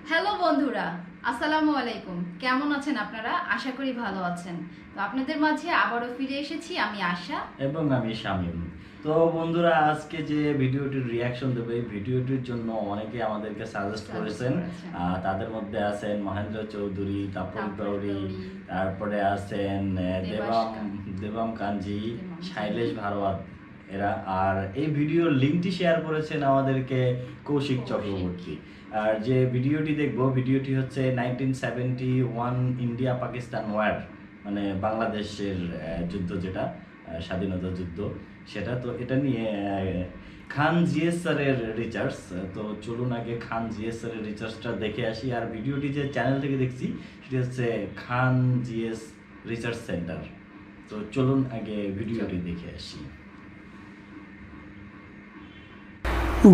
Hello বন্ধুরা, আসসালামু আলাইকুম। কেমন আছেন আপনারা? আশা করি ভালো আছেন। তো আপনাদের মাঝে আবারও ফিরে এসেছি আমি আশা এবং আমি শামীম। তো বন্ধুরা, আজকে যে ভিডিওটির রিয়াকশন দেবে, এই ভিডিওটির জন্য অনেকে আমাদেরকে সাজেস্ট করেছেন। তাদের মধ্যে আছেন মহেন্দ্র চৌধুরী, তাপন গৌরী, তারপরে আছেন দেবাম কাঞ্জি, শৈলেশ ভারওয়াত এরা। আর এই ভিডিওর লিঙ্কটি শেয়ার করেছেন আমাদেরকে কৌশিক চক্রবর্তী। আর যে ভিডিওটি দেখবো, ভিডিওটি হচ্ছে 1971 ইন্ডিয়া পাকিস্তান ওয়ার, মানে বাংলাদেশের যুদ্ধ, যেটা স্বাধীনতা যুদ্ধ, সেটা। তো এটা নিয়ে খান জিএস স্যারের রিসার্চ। তো চলুন আগে খান জিএস স্যারের রিসার্চটা দেখে আসি। আর ভিডিওটি যে চ্যানেল থেকে দেখছি সেটি হচ্ছে খান জিএস রিসার্চ সেন্টার। তো চলুন আগে ভিডিওটি দেখে আসি।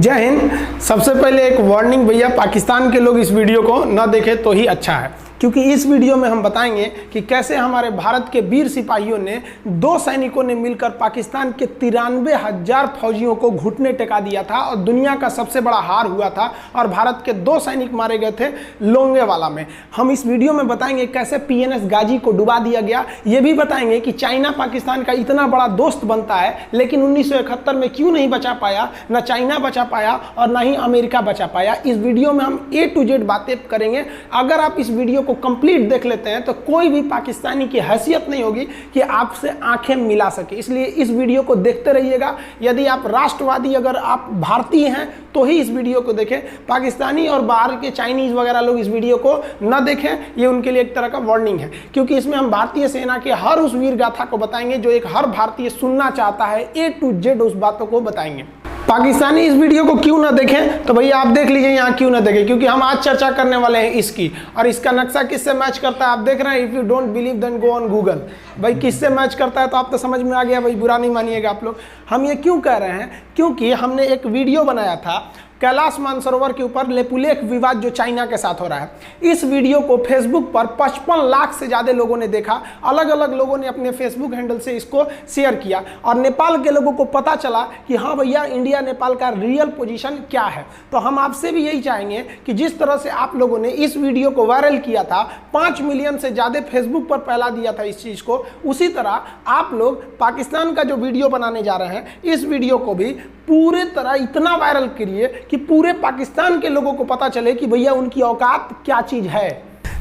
जय हिंद। सबसे पहले एक वार्निंग भैया, पाकिस्तान के लोग इस वीडियो को न देखें तो ही अच्छा है, क्योंकि इस वीडियो में हम बताएंगे कि कैसे हमारे भारत के वीर सिपाहियों ने 2 सैनिकों ने मिलकर पाकिस्तान के 93,000 फौजियों को घुटने टेका दिया था और दुनिया का सबसे बड़ा हार हुआ था और भारत के 2 सैनिक मारे गए थे लोंगेवाला में। हम इस वीडियो में बताएंगे कैसे पीएनएस गाजी को डुबा दिया गया। ये भी बताएंगे कि चाइना पाकिस्तान का इतना बड़ा दोस्त बनता है, लेकिन 1971 में क्यों नहीं बचा पाया, न चाइना बचा पाया और ना ही अमेरिका बचा पाया। इस वीडियो में हम A to Z बातें करेंगे। अगर आप इस वीडियो को कंप्लीट देख लेते हैं तो कोई भी पाकिस्तानी की हैसियत नहीं होगी कि आपसे आंखें मिला सके, इसलिए इस वीडियो को देखते रहिएगा। यदि आप राष्ट्रवादी, अगर आप भारतीय हैं तो ही इस वीडियो को देखें। पाकिस्तानी और बाहर के चाइनीज़ वगैरह लोग इस वीडियो को न देखें, ये उनके लिए एक तरह का वार्निंग है, क्योंकि इसमें हम भारतीय सेना के हर उस वीर गाथा को बताएंगे जो एक हर भारतीय सुनना चाहता है। A to Z उस बातों को बताएंगे। पाकिस्तानी इस वीडियो को क्यों ना देखें, तो भैया आप देख लीजिए यहाँ क्यों ना देखें, क्योंकि हम आज चर्चा करने वाले हैं इसकी, और इसका नक्शा किससे मैच करता है आप देख रहे हैं। If you don't believe then go on Google. भाई किससे मैच करता है तो आप तो समझ में आ गया, भाई बुरा नहीं मानिएगा आप लोग। हम ये क्यों कह रहे हैं, क्योंकि हमने एक वीडियो बनाया था कैलाश मानसरोवर के ऊपर लेपुलेख विवाद जो चाइना के साथ हो रहा है। इस वीडियो को फेसबुक पर 55 लाख से ज़्यादा लोगों ने देखा। अलग अलग लोगों ने अपने फेसबुक हैंडल से इसको शेयर किया और नेपाल के लोगों को पता चला कि हाँ भैया, इंडिया नेपाल का रियल पोजीशन क्या है। तो हम आपसे भी यही चाहेंगे कि जिस तरह से आप लोगों ने इस वीडियो को वायरल किया था, 5 मिलियन से ज़्यादा फेसबुक पर फैला दिया था इस चीज़ को, उसी तरह आप लोग पाकिस्तान का जो वीडियो बनाने जा रहे हैं, इस वीडियो को भी पूरे तरह इतना वायरल करिए कि पूरे पाकिस्तान के लोगों को पता चले कि भैया उनकी औकात क्या चीज़ है।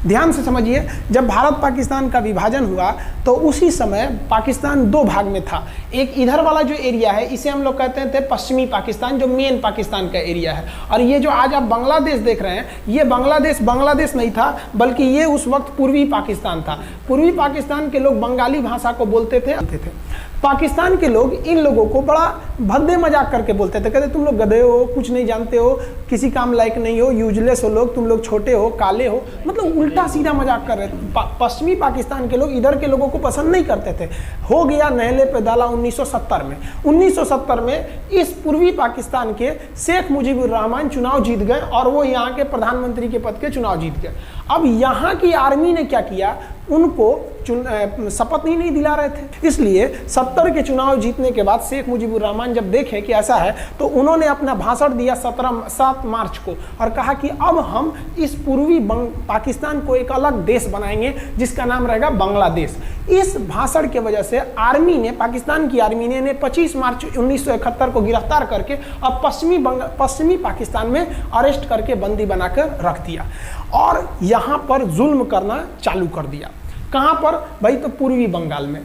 ध्यान से समझिए, जब भारत पाकिस्तान का विभाजन हुआ तो उसी समय पाकिस्तान 2 भाग में था। एक इधर वाला जो एरिया है, इसे हम लोग कहते थे पश्चिमी पाकिस्तान, जो मेन पाकिस्तान का एरिया है। और ये जो आज आप बांग्लादेश देख रहे हैं, ये बांग्लादेश नहीं था, बल्कि ये उस वक्त पूर्वी पाकिस्तान था। पूर्वी पाकिस्तान के लोग बंगाली भाषा को बोलते थे। पाकिस्तान के लोग इन लोगों को बड़ा भद्दे मजाक करके बोलते थे, कहते तुम लोग गधे हो, कुछ नहीं जानते हो, किसी काम लायक नहीं हो, यूजलेस हो लोग, तुम लोग छोटे हो, काले हो, मतलब उल्टा सीधा मजाक कर रहे थे। पश्चिमी पाकिस्तान के लोग इधर के लोगों को पसंद नहीं करते थे। हो गया नहले पे दाला 1970 में। 1970 में इस पूर्वी पाकिस्तान के शेख मुजीबुर रहमान चुनाव जीत गए और वो यहाँ के प्रधानमंत्री के पद के चुनाव जीत गए। अब यहाँ की आर्मी ने क्या किया, उनको शपथ ही नहीं दिला रहे थे। इसलिए 70 के चुनाव जीतने के बाद शेख मुजीबुर रहमान जब देखे कि ऐसा है, तो उन्होंने अपना भाषण दिया 7 मार्च को और कहा कि अब हम इस पूर्वी पाकिस्तान को एक अलग देश बनाएंगे जिसका नाम रहेगा बांग्लादेश। इस भाषण के वजह से आर्मी ने, पाकिस्तान की आर्मी ने 25 मार्च 1971 को गिरफ्तार करके अब पश्चिमी पाकिस्तान में अरेस्ट करके बंदी बनाकर रख दिया और यहाँ पर जुल्म करना चालू कर दिया। कहाँ पर भाई, तो पूर्वी बंगाल में,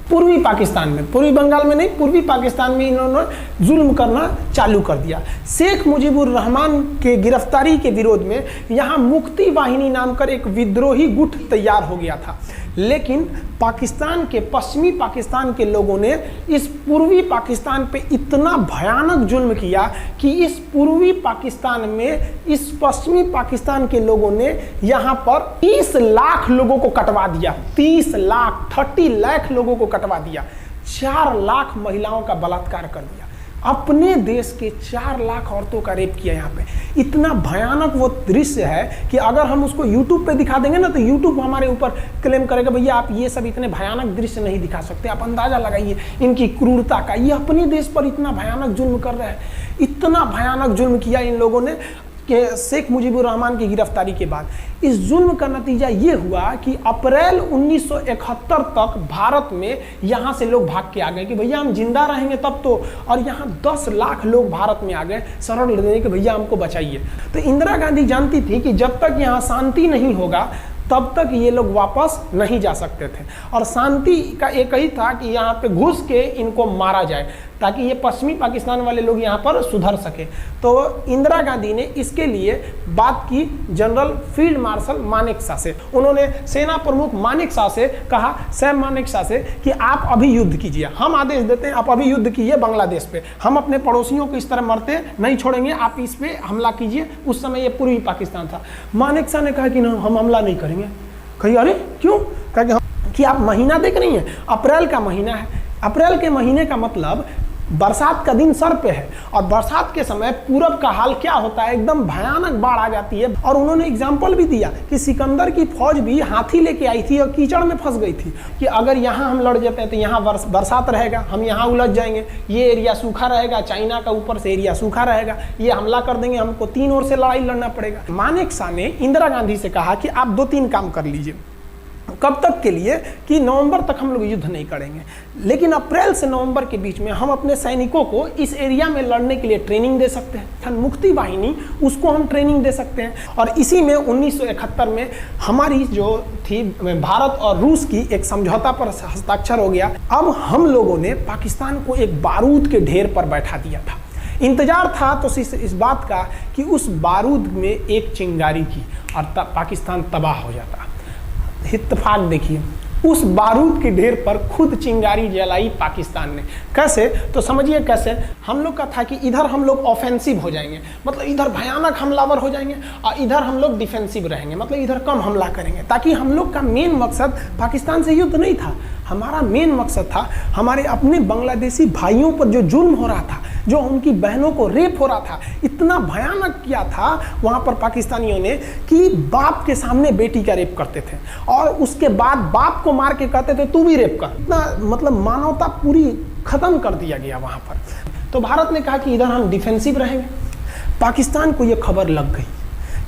पूर्वी पाकिस्तान में, पूर्वी बंगाल में नहीं, पूर्वी पाकिस्तान में इन्होंने जुल्म करना चालू कर दिया। शेख मुजीबुर रहमान के गिरफ्तारी के विरोध में यहाँ मुक्ति वाहिनी नाम कर एक विद्रोही गुट तैयार हो गया था, लेकिन पाकिस्तान के, पश्चिमी पाकिस्तान के लोगों ने इस पूर्वी पाकिस्तान पे इतना भयानक जुल्म किया कि इस पूर्वी पाकिस्तान में, इस पश्चिमी पाकिस्तान के लोगों ने यहाँ पर 30 लाख लोगों को कटवा दिया। 30 लाख लोगों को कटवा दिया। 4 लाख महिलाओं का बलात्कार कर दिया। अपने देश के 4 लाख औरतों का रेप किया यहाँ पे। इतना भयानक वो दृश्य है कि अगर हम उसको YouTube पे दिखा देंगे ना, तो YouTube हमारे ऊपर क्लेम करेगा भैया आप ये सब इतने भयानक दृश्य नहीं दिखा सकते। आप अंदाजा लगाइए इनकी क्रूरता का। ये अपने देश पर इतना भयानक जुल्म कर रहे हैं, इतना भयानक जुल्म किया इन लोगों ने। के शेख मुजीबुर रहमान की गिरफ्तारी के बाद इस जुल्म का नतीजा ये हुआ कि अप्रैल 1971 तक भारत में यहाँ से लोग भाग के आ गए कि भैया हम जिंदा रहेंगे तब तो, और यहाँ 10 लाख लोग भारत में आ गए शरण लेने कि भैया हमको बचाइए। तो इंदिरा गांधी जानती थी कि जब तक यहाँ शांति नहीं होगा तब तक ये लोग वापस नहीं जा सकते थे, और शांति का एक ही था कि यहाँ पे घुस के इनको मारा जाए ताकि ये पश्चिमी पाकिस्तान वाले लोग यहाँ पर सुधर सके। तो इंदिरा गांधी ने इसके लिए बात की जनरल फील्ड मार्शल मानेकशॉ से। उन्होंने सेना प्रमुख मानेकशॉ से कहा, सैम मानेकशॉ से, कि आप अभी युद्ध कीजिए, हम आदेश देते हैं आप अभी युद्ध कीजिए बांग्लादेश पे, हम अपने पड़ोसियों को इस तरह मरते नहीं छोड़ेंगे, आप इस पे हमला कीजिए। उस समय ये पूर्वी पाकिस्तान था। मानेकशॉ ने कहा कि ना हम हमला नहीं करेंगे। कही अरे क्यों? कहा कि आप महीना देख रही हैं, अप्रैल का महीना है, अप्रैल के महीने का मतलब बरसात का दिन सर पे है, और बरसात के समय पूरब का हाल क्या होता है, एकदम भयानक बाढ़ आ जाती है। और उन्होंने एग्जाम्पल भी दिया कि सिकंदर की फौज भी हाथी लेके आई थी और कीचड़ में फंस गई थी, कि अगर यहाँ हम लड़ जाते हैं तो यहाँ बरसात रहेगा, हम यहाँ उलझ जाएंगे, ये एरिया सूखा रहेगा, चाइना का ऊपर से एरिया सूखा रहेगा, ये हमला कर देंगे, हमको 3 ओर से लड़ाई लड़ना पड़ेगा। मानेकशॉ ने इंदिरा गांधी से कहा कि आप 2-3 काम कर लीजिए। कब तक के लिए? कि नवंबर तक हम लोग युद्ध नहीं करेंगे, लेकिन अप्रैल से नवंबर के बीच में हम अपने सैनिकों को इस एरिया में लड़ने के लिए ट्रेनिंग दे सकते हैं, मुक्ति वाहिनी उसको हम ट्रेनिंग दे सकते हैं। और इसी में 1971 में हमारी जो थी भारत और रूस की एक समझौता पर हस्ताक्षर हो गया। अब हम लोगों ने पाकिस्तान को एक बारूद के ढेर पर बैठा दिया था। इंतजार था तो इस बात का कि उस बारूद में एक चिंगारी की और पाकिस्तान तबाह हो जाता। इत्तेफाक देखिए, उस बारूद के ढेर पर खुद चिंगारी जलाई पाकिस्तान ने। कैसे? तो समझिए कैसे। हम लोग का था कि इधर हम लोग ऑफेंसिव हो जाएंगे, मतलब इधर भयानक हमलावर हो जाएंगे, और इधर हम लोग डिफेंसिव रहेंगे, मतलब इधर कम हमला करेंगे, ताकि हम लोग का मेन मकसद पाकिस्तान से युद्ध नहीं था। हमारा मेन मकसद था हमारे अपने बांग्लादेशी भाइयों पर जो जुल्म हो रहा था, जो उनकी बहनों को रेप हो रहा था, इतना भयानक किया था वहाँ पर पाकिस्तानियों ने कि बाप के सामने बेटी का रेप करते थे, और उसके बाद बाप को मार के कहते थे तू भी रेप कर। इतना मतलब मानवता पूरी खत्म कर दिया गया वहाँ पर। तो भारत ने कहा कि इधर हम डिफेंसिव रहेंगे। पाकिस्तान को ये खबर लग गई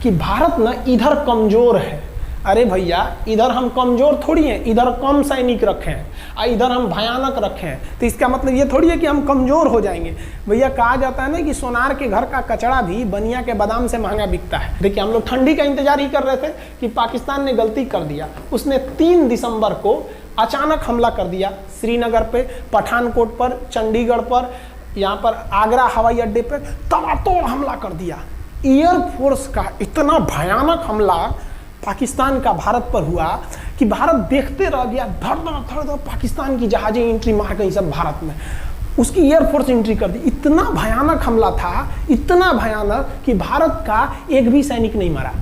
कि भारत ना इधर कमज़ोर है। अरे भैया, इधर हम कमज़ोर थोड़ी हैं, इधर कम सैनिक रखे हैं और इधर हम भयानक रखे हैं, तो इसका मतलब ये थोड़ी है कि हम कमज़ोर हो जाएंगे। भैया कहा जाता है ना कि सोनार के घर का कचड़ा भी बनिया के बादाम से महंगा बिकता है। देखिए, हम लोग ठंडी का इंतजार ही कर रहे थे कि पाकिस्तान ने गलती कर दिया। उसने 3 दिसंबर को अचानक हमला कर दिया श्रीनगर पे, पठानकोट पर, चंडीगढ़ पर, यहाँ पर आगरा हवाई अड्डे पर ताबड़तोड़ हमला कर दिया। एयरफोर्स का इतना भयानक हमला पाकिस्तान का भारत पर हुआ कि भारत देखते रह गया। धड़ धड़ पाकिस्तान की जहाजें एंट्री मार गई सब भारत में, उसकी एयरफोर्स एंट्री कर दी। इतना भयानक हमला था, इतना भयानक कि भारत का एक भी सैनिक नहीं मरा।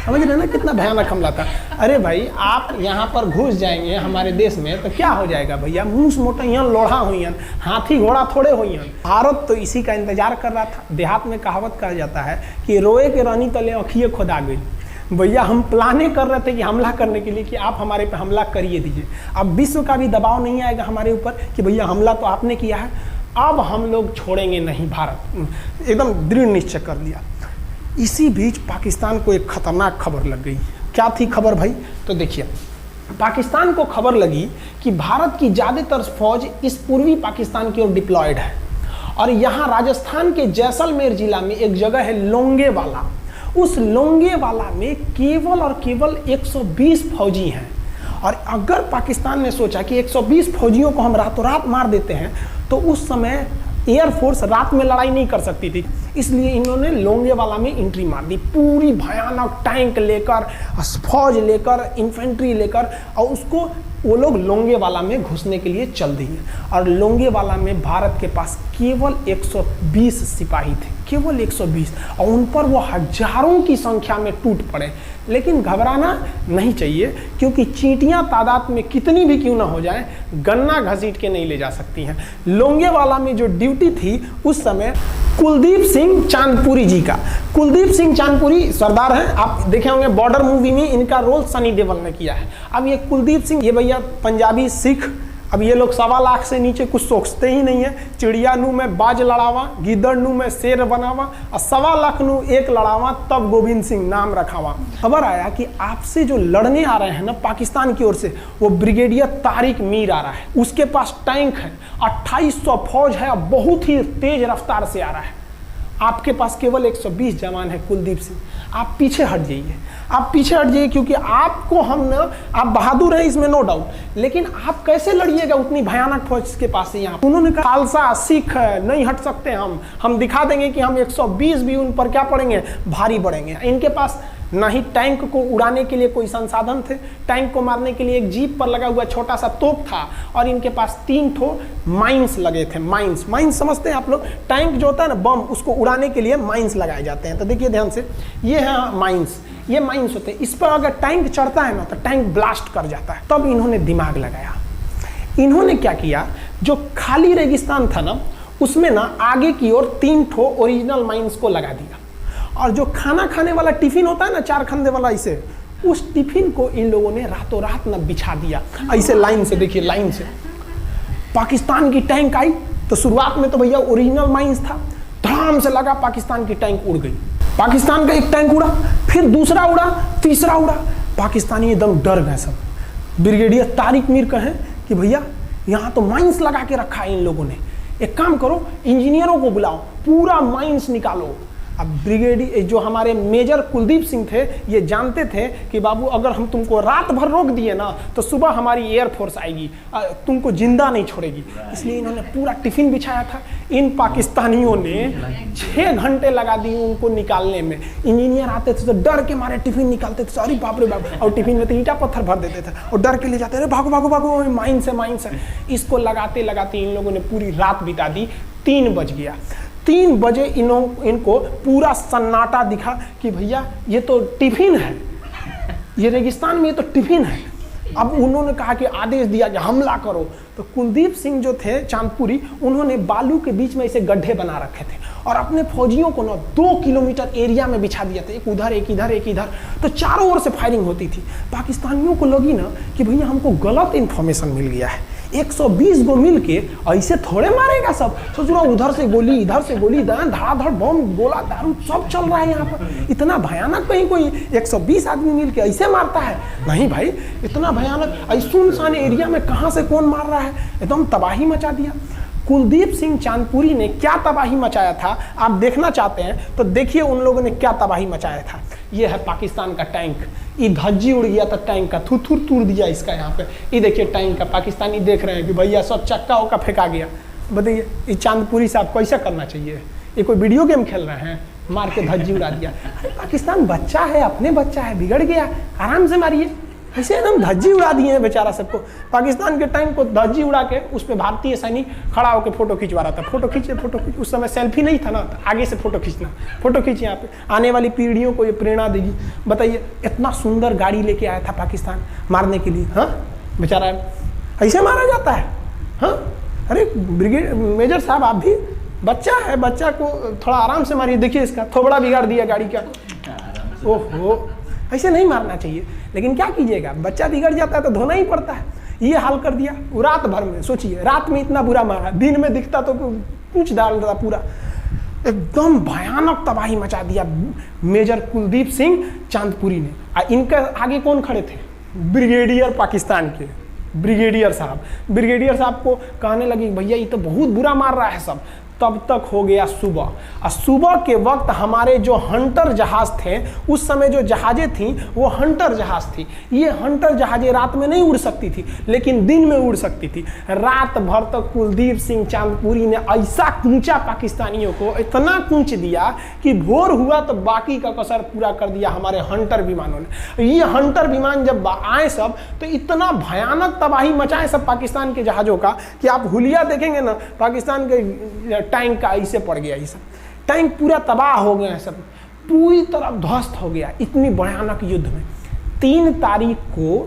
समझ रहे ना कितना भयानक हमला था। अरे भाई, आप यहाँ पर घुस जाएंगे हमारे देश में तो क्या हो जाएगा भैया? मूस मोटैया लोढ़ा हुई, हाथी घोड़ा थोड़े हुई। भारत तो इसी का इंतजार कर रहा था। देहात में कहावत कहा जाता है कि रोए के रानी तले आँखिए खुदा गई। भैया हम प्लाने कर रहे थे कि हमला करने के लिए कि आप हमारे पे हमला करिए दीजिए। अब विश्व का भी दबाव नहीं आएगा हमारे ऊपर कि भैया हमला तो आपने किया है, अब हम लोग छोड़ेंगे नहीं। भारत एकदम दृढ़ निश्चय कर लिया। इसी बीच पाकिस्तान को एक खतरनाक खबर लग गई। क्या थी खबर भाई? तो देखिए, पाकिस्तान को खबर लगी कि भारत की ज़्यादातर फौज इस पूर्वी पाकिस्तान की ओर डिप्लॉयड है, और यहाँ राजस्थान के जैसलमेर जिला में एक जगह है लोंगेवाला। उस लोंगेवाला में केवल और केवल 120 फौजी हैं, और अगर पाकिस्तान ने सोचा कि 120 फौजियों को हम रातों रात मार देते हैं तो उस समय एयरफोर्स रात में लड़ाई नहीं कर सकती थी, इसलिए इन्होंने लोंगेवाला में एंट्री मार दी। पूरी भयानक टैंक लेकर, फौज लेकर, इन्फेंट्री लेकर, और उसको वो लोग लोंगेवाला में घुसने के लिए चल दिए। और लोंगेवाला में भारत के पास केवल 120 सिपाही थे, केवल 120, और उन पर वो हजारों की संख्या में टूट पड़े। लेकिन घबराना नहीं चाहिए, क्योंकि चींटियां तादाद में कितनी भी क्यों ना हो जाए, गन्ना घसीट के नहीं ले जा सकती हैं। लोंगेवाला में जो ड्यूटी थी उस समय कुलदीप सिंह चांदपुरी जी का। कुलदीप सिंह चांदपुरी सरदार हैं, आप देखे होंगे बॉर्डर मूवी में इनका रोल सनी देओल ने किया है। अब ये कुलदीप सिंह, ये भैया पंजाबी सिख अब ये लोग 1.25 लाख से नीचे कुछ सोचते ही नहीं है। चिड़िया नू में बाज लड़ावा, गिदड़ नू में शेर बनावा, और 1.25 लाख नू एक लड़ावा, तब गोविंद सिंह नाम रखावा। खबर आया कि आपसे जो लड़ने आ रहे हैं ना पाकिस्तान की ओर से, वो ब्रिगेडियर तारिक मीर आ रहा है। उसके पास टैंक है, 2800 फौज है, बहुत ही तेज रफ्तार से आ रहा है। आपके पास केवल 120 जवान है कुलदीप सिंह। आप पीछे हट जाइए, आप पीछे हट जाइए, क्योंकि आपको हम ना, आप बहादुर हैं इसमें नो डाउट, लेकिन आप कैसे लड़िएगा उतनी भयानक फौज के पास से। यहाँ उन्होंने कहा खालसा सिख है, नहीं हट सकते हम दिखा देंगे कि हम 120 भी उन पर क्या पड़ेंगे, भारी पड़ेंगे। इनके पास ना ही टैंक को उड़ाने के लिए कोई संसाधन थे, टैंक को मारने के लिए एक जीप पर लगा हुआ छोटा सा तोप था, और इनके पास 3 ठो माइंस लगे थे। माइंस समझते हैं आप लोग, टैंक जो होता है ना बम, उसको उड़ाने के लिए माइंस लगाए जाते हैं। तो देखिए ध्यान से, ये है माइंस, ये माइंस होते हैं। इस पर अगर टैंक चढ़ता है ना तो टैंक ब्लास्ट कर जाता है। तब इन्होंने दिमाग लगाया, इन्होंने क्या किया, जो खाली रेगिस्तान था ना उसमें ना आगे की ओर 3 ठो ओरिजिनल माइंस को लगा दिया, और जो खाना खाने वाला टिफिन होता है ना 4 खंदे वाला, इसे उस टिफिन को इन लोगों ने रातों रात ना बिछा दिया ऐसे लाइन से। देखिए लाइन से पाकिस्तान की टैंक आई तो शुरुआत में तो भैया ओरिजिनल माइंस था, धड़ाम से लगा, पाकिस्तान की टैंक उड़ गई। पाकिस्तान का एक टैंक उड़ा, फिर दूसरा उड़ा, तीसरा उड़ा, पाकिस्तानी एकदम डर गए सब। ब्रिगेडियर तारिक मीर कहें कि भैया यहाँ तो माइंस लगा के रखा है इन लोगों ने, एक काम करो इंजीनियरों को बुलाओ, पूरा माइंस निकालो। अब ब्रिगेडियर जो हमारे मेजर कुलदीप सिंह थे, ये जानते थे कि बाबू अगर हम तुमको रात भर रोक दिए ना तो सुबह हमारी एयरफोर्स आएगी, तुमको जिंदा नहीं छोड़ेगी। इसलिए इन्होंने पूरा टिफिन बिछाया था। इन पाकिस्तानियों ने 6 घंटे लगा दिए उनको निकालने में। इंजीनियर आते थे तो डर के मारे टिफिन निकालते थे, अरे बाप रे बाप, और टिफिन में तो ईंटा पत्थर भर देते थे और डर के ले जाते, अरे भागो भागो भागो, माइंस है। इसको लगाते लगाते इन लोगों ने पूरी रात बिता दी। 3 बज गया, 3 बजे इनको पूरा सन्नाटा दिखा कि भैया ये तो टिफिन है, ये रेगिस्तान में ये तो टिफिन है। अब उन्होंने कहा कि आदेश दिया कि हमला करो। तो कुलदीप सिंह जो थे चांदपुरी, उन्होंने बालू के बीच में ऐसे गड्ढे बना रखे थे और अपने फौजियों को ना 2 किलोमीटर एरिया में बिछा दिया था, एक उधर एक इधर एक इधर। तो चारों ओर से फायरिंग होती थी। पाकिस्तानियों को लगी ना कि भैया हमको गलत इंफॉर्मेशन मिल गया है, 120 गो मिल के ऐसे थोड़े मारेगा सब। सोच रहा उधर से गोली इधर से गोली, धड़ाधड़ बम गोला दारू सब चल रहा है यहाँ पर। इतना भयानक कहीं कोई 120 आदमी मिल के ऐसे मारता है? नहीं भाई, इतना भयानक ऐसे सुनसान एरिया में कहाँ से कौन मार रहा है, एकदम तबाही मचा दिया। कुलदीप सिंह चांदपुरी ने क्या तबाही मचाया था आप देखना चाहते हैं तो देखिए उन लोगों ने क्या तबाही मचाया था। ये है पाकिस्तान का टैंक, ये धज्जी उड़ गया था टैंक का, थुथुर तूर दिया इसका यहाँ पे। ये देखिए टैंक का, पाकिस्तानी देख रहे हैं कि भैया सब चक्का उक्का फेंका गया। बताइए ये चांदपुरी साहब कैसा करना चाहिए? ये कोई वीडियो गेम खेल रहे हैं, मार के धज्जी उड़ा दिया। पाकिस्तान बच्चा है, अपने बच्चा है, बिगड़ गया, आराम से मारिए। ऐसे एकदम धज्जी उड़ा दिए हैं बेचारा सबको। पाकिस्तान के टैंक को धज्जी उड़ा के उस पर भारतीय सैनिक खड़ा होकर फोटो खिंचवा रहा था। फोटो खींचे। उस समय सेल्फी नहीं था ना, तो आगे से फोटो खींचना, फोटो खींचे। यहाँ पे आने वाली पीढ़ियों को ये प्रेरणा देगी। बताइए इतना सुंदर गाड़ी लेके आया था पाकिस्तान मारने के लिए, हाँ बेचारा ऐसे मारा जाता है? हाँ अरे ब्रिगेड मेजर साहब आप भी, बच्चा है, बच्चा को थोड़ा आराम से मारिए। देखिए इसका थोबड़ा बिगाड़ दिया गाड़ी का। ओहो, ऐसे नहीं मारना चाहिए, लेकिन क्या कीजिएगा, बच्चा बिगड़ जाता है तो धोना ही पड़ता है। ये हाल कर दिया रात भर में। सोचिए रात में इतना बुरा मारा, दिन में दिखता तो पूछ डाल देता पूरा। एकदम भयानक तबाही मचा दिया मेजर कुलदीप सिंह चांदपुरी ने। इनके आगे कौन खड़े थे? ब्रिगेडियर पाकिस्तान के ब्रिगेडियर साहब को कहने लगी भैया ये तो बहुत बुरा मार रहा है सब। तब तक हो गया सुबह, और सुबह के वक्त हमारे जो हंटर जहाज थे, उस समय जो जहाजें थी वो हंटर जहाज थी। ये हंटर जहाजें रात में नहीं उड़ सकती थी, लेकिन दिन में उड़ सकती थी। रात भर तक कुलदीप सिंह चांदपुरी ने ऐसा कूचा पाकिस्तानियों को, इतना कूच दिया कि भोर हुआ तो बाकी का कसर पूरा कर दिया हमारे हंटर विमानों ने। ये हंटर विमान जब आए सब तो इतना भयानक तबाही मचाए सब पाकिस्तान के जहाज़ों का कि आप हुलिया देखेंगे ना, पाकिस्तान के टैंक का ऐसे पड़ गया। ये सब टैंक पूरा तबाह हो गया है, सब पूरी तरह ध्वस्त हो गया। इतनी भयानक युद्ध में 3 तारीख को